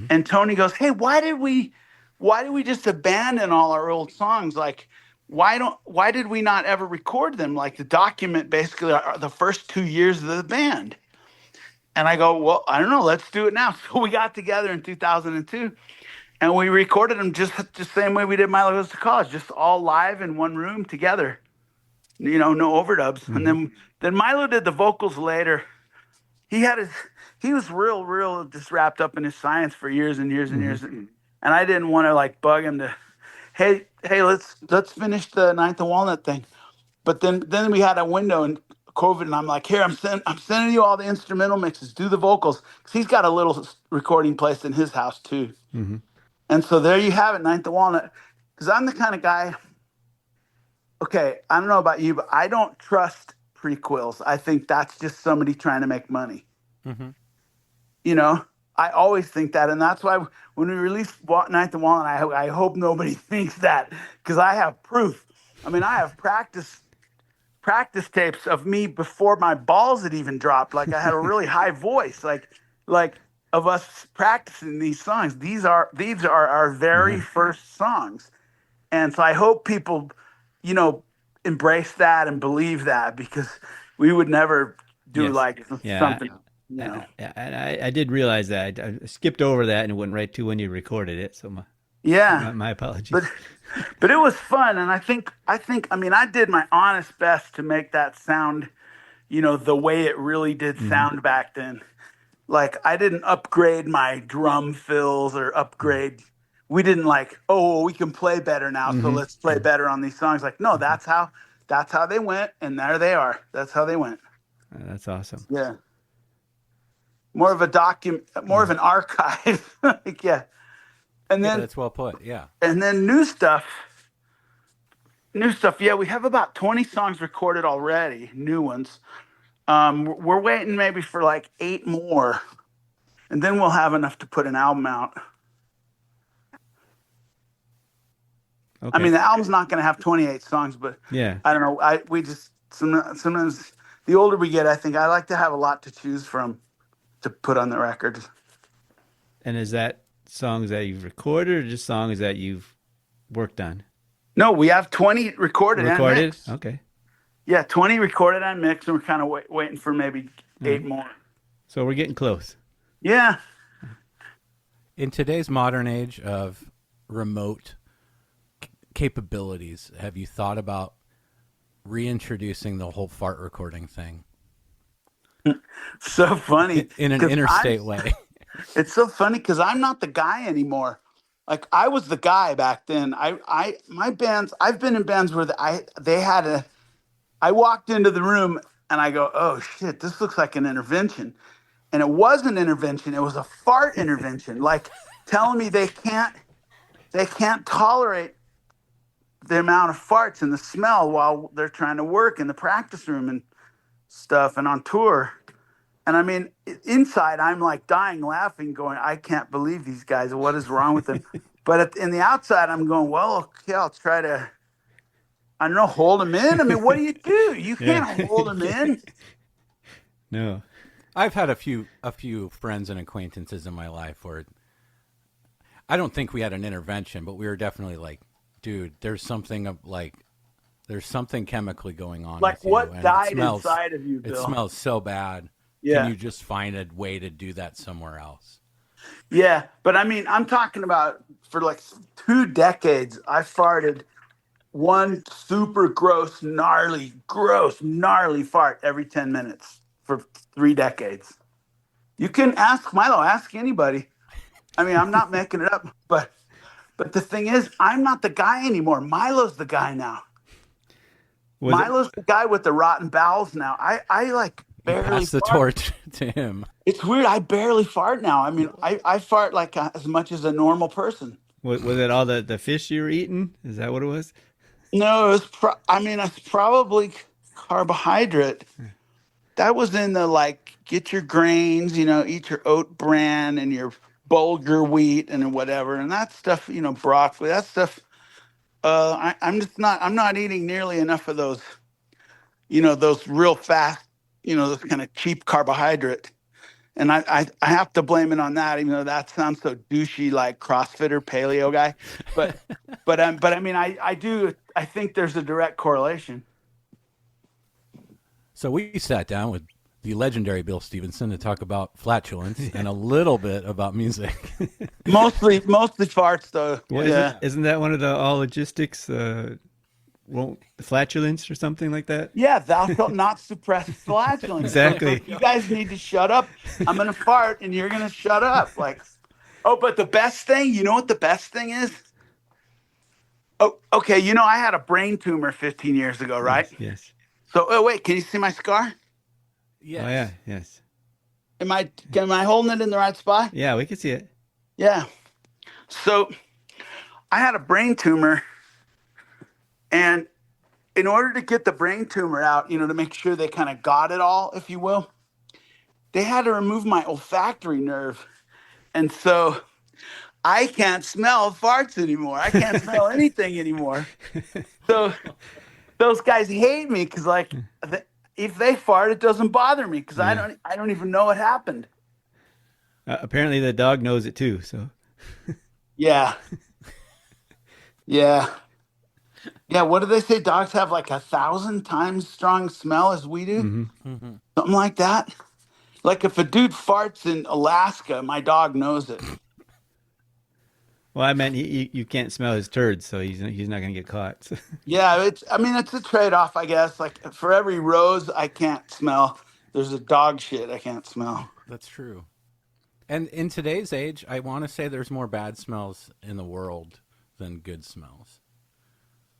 And Tony goes, hey, why did we just abandon all our old songs? Like, why did we not ever record them? Like, to document basically the first 2 years of the band. And I go, well, I don't know, let's do it now. So we got together in 2002 and we recorded them just the same way we did Milo Goes to College, just all live in one room together, you know, no overdubs. And then Milo did the vocals later. He was real just wrapped up in his science for years and years and years. And I didn't want to like bug him to, hey, let's finish the Ninth and Walnut thing. But then we had a window in COVID, and I'm like, here, I'm sending you all the instrumental mixes, do the vocals, because he's got a little recording place in his house too. And so there you have it, Ninth and Walnut. Because I'm the kind of guy, okay, I don't know about you, but I don't trust prequels. I think that's just somebody trying to make money. You know, I always think that. And that's why when we release Ninth and Walnut, I hope nobody thinks that, because I have proof. I mean, I have practice tapes of me before my balls had even dropped. Like, I had a really high voice, like of us practicing these songs. These are our very first songs. And so I hope people, you know, embrace that and believe that, because we would never do something. You know. And I did realize that. I skipped over that and went right to when you recorded it. So my apologies. But it was fun, and I think I mean, I did my honest best to make that sound, you know, the way it really did sound back then. Like, I didn't upgrade my drum fills or upgrade. We didn't like, oh, we can play better now, so let's play better on these songs. Like, no, that's how they went, and there they are. That's how they went. That's awesome. Yeah. More of an archive. Like, yeah. And then that's well put. Yeah. And then new stuff. Yeah, we have about 20 songs recorded already, new ones. We're waiting maybe for like 8 more, and then we'll have enough to put an album out. Okay. I mean, the album's not going to have 28 songs, but yeah, I don't know. We just sometimes the older we get, I think I like to have a lot to choose from to put on the record. And is that songs that you've recorded, or just songs that you've worked on? No, we have 20 recorded and mixed. Okay. Yeah, 20 recorded and mixed, and we're kind of waiting for maybe 8 more. So we're getting close. Yeah. In today's modern age of remote capabilities, have you thought about reintroducing the whole fart recording thing? So funny. In an interstate way. It's so funny because I'm not the guy anymore. Like, I was the guy back then. My bands, I've been in bands where I walked into the room and I go, oh shit, this looks like an intervention. And it was an intervention. It was a fart intervention. Like, telling me they can't tolerate the amount of farts and the smell while they're trying to work in the practice room and stuff and on tour. And I mean, inside, I'm like dying laughing, going, I can't believe these guys. What is wrong with them? But in the outside, I'm going, well, okay, I'll try to, I don't know, hold them in. I mean, what do? You can't hold them in. No. I've had a few friends and acquaintances in my life where I don't think we had an intervention, but we were definitely like, dude, there's something chemically going on. Like, with what you, died inside of you, Bill? It smells so bad. Yeah. Can you just find a way to do that somewhere else? Yeah, but I mean, I'm talking about for like 2 decades, I farted one super gross, gnarly fart every 10 minutes for 3 decades. You can ask Milo, ask anybody. I mean, I'm not making it up, but the thing is, I'm not the guy anymore. Milo's the guy now. Was it? Milo's the guy with the rotten bowels now. I like You barely pass the fart. torch to him. It's weird. I barely fart now. I mean, I fart like as much as a normal person. Was it all the fish you were eating? Is that what it was? No, I mean, it's probably carbohydrate. That was in the like, get your grains, eat your oat bran and your bulgur wheat and whatever. And that stuff, broccoli, that stuff. I'm not eating nearly enough of those, those real fast, those kind of cheap carbohydrate. And I have to blame it on that, even though that sounds so douchey, like CrossFitter paleo guy. But but I mean I think there's a direct correlation. So we sat down with the legendary Bill Stevenson to talk about flatulence and a little bit about music. Mostly farts though. Well, Yeah. isn't that one of the all logistics? Won't flatulence or something like that? Yeah, thou shalt not suppress flatulence. Exactly. So you guys need to shut up. I'm gonna fart and you're gonna shut up. Like, oh, but the best thing, you know what the best thing is? Oh, okay. I had a brain tumor 15 years ago, right? Yes. Yes. So, oh wait, can you see my scar? Yes. Oh yeah. Yes. Am I holding it in the right spot? Yeah, we can see it. Yeah. So I had a brain tumor, and in order to get the brain tumor out, to make sure they kind of got it all, if you will, they had to remove my olfactory nerve. And so I can't smell farts anymore. I can't smell anything anymore. So those guys hate me because, like, if they fart, it doesn't bother me because Yeah. I don't even know what happened. Apparently, the dog knows it too. So Yeah. Yeah. Yeah. What do they say? Dogs have like 1,000 times strong smell as we do. Mhm. Something like that. Like if a dude farts in Alaska, my dog knows it. Well, I meant you can't smell his turds, so he's not gonna get caught. So. Yeah, it's a trade-off, I guess. Like for every rose I can't smell, there's a dog shit I can't smell. That's true. And in today's age, I want to say there's more bad smells in the world than good smells.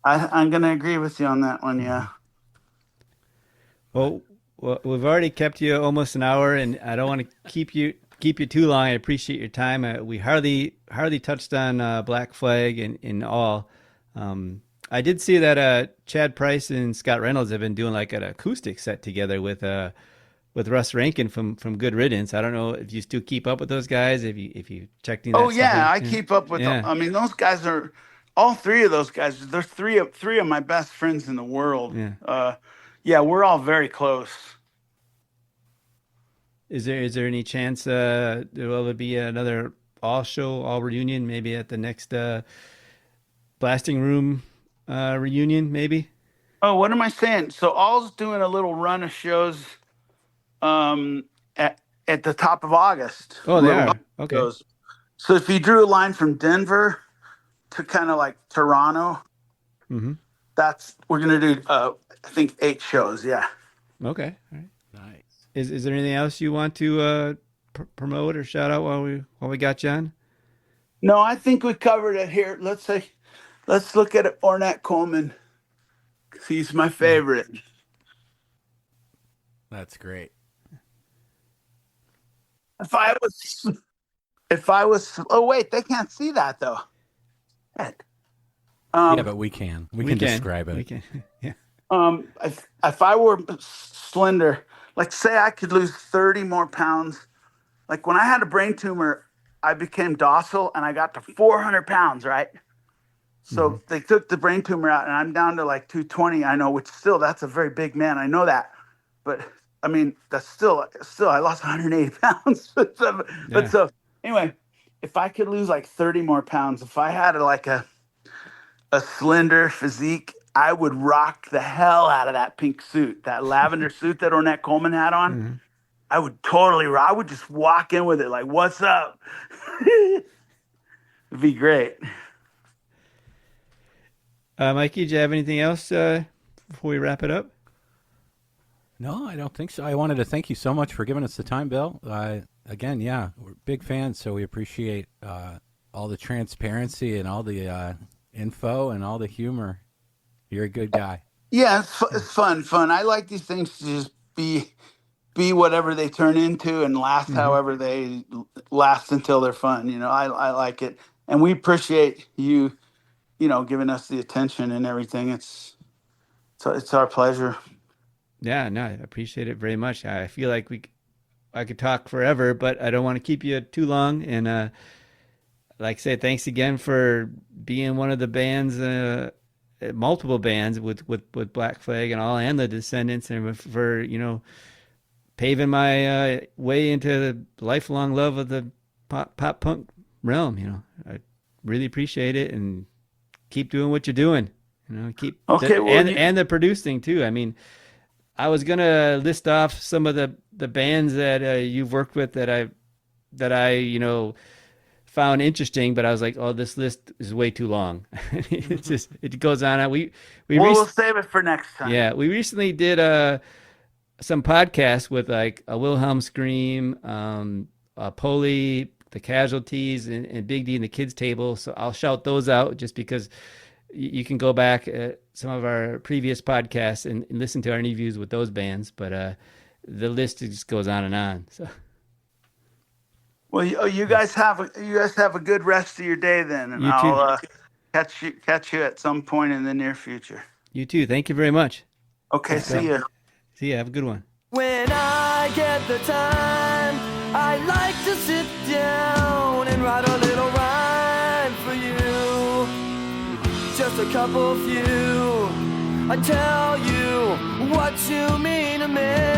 I'm gonna agree with you on that one, yeah. Well, we've already kept you almost an hour, and I don't want to keep you too long. I appreciate your time. We hardly touched on Black Flag and all. I did see that Chad Price and Scott Reynolds have been doing like an acoustic set together with Russ Rankin from Good Riddance. I don't know if you still keep up with those guys. If you checked in that Oh stuff yeah, out. I keep up with them. Yeah. I mean, those guys are all three of those guys. They're three of my best friends in the world. Yeah. Yeah, we're all very close. Is there any chance will there be another all reunion maybe at the next Blasting Room reunion maybe? Oh, what am I saying? So All's doing a little run of shows um, at the top of August. Oh, they Little are. Okay. shows. So if you drew a line from Denver to kind of like Toronto, Mm-hmm. we're gonna do I think 8 shows. Yeah. Okay. All right. Nice. Is there anything else you want to promote or shout out while we got you on? No, I think we covered it here. Let's look at Ornette Coleman. He's my favorite. That's great. If I was, oh wait, they can't see that though. Heck. Yeah, but we can. We can describe it. We can. Yeah. If I were slender, like say I could lose 30 more pounds. Like when I had a brain tumor, I became docile and I got to 400 pounds, right? So they took the brain tumor out and I'm down to like 220. I know, which still, that's a very big man. I know that. But I mean, that's still, I lost 180 pounds. But so anyway, if I could lose like 30 more pounds, if I had like a slender physique, I would rock the hell out of that pink suit, that lavender suit that Ornette Coleman had on. I would totally rock. I would just walk in with it like, what's up? It'd be great. Mikey, do you have anything else before we wrap it up? No, I don't think so. I wanted to thank you so much for giving us the time, Bill. Again, yeah, we're big fans, so we appreciate all the transparency and all the info and all the humor. You're a good guy. Yeah, it's fun. I like these things to just be whatever they turn into and last Mhm. however they last until they're fun. I like it, and we appreciate you, giving us the attention and everything. It's our pleasure. Yeah, no, I appreciate it very much. I feel like I could talk forever, but I don't want to keep you too long. And like I said, thanks again for being one of the bands, multiple bands with Black Flag and all, and the Descendants, and for paving my way into the lifelong love of the pop punk realm. I really appreciate it, and keep doing what you're doing. Keep Okay, well, and the producing too. I mean, I was gonna list off some of the bands that you've worked with that I found interesting, but I was like, oh, this list is way too long. It goes on. we'll save it for next time. Yeah, we recently did some podcasts with like a Wilhelm Scream, Polly, the Casualties, and Big D and the Kids Table. So I'll shout those out just because you can go back at some of our previous podcasts and listen to our interviews with those bands. But the list just goes on and on. So Well, you guys have a good rest of your day then, and you too. I'll catch you at some point in the near future. You too. Thank you very much. Okay, see you. See ya. Have a good one. When I get the time, I like to sit down and write a little rhyme for you. Just a couple few. I tell you what you mean to me.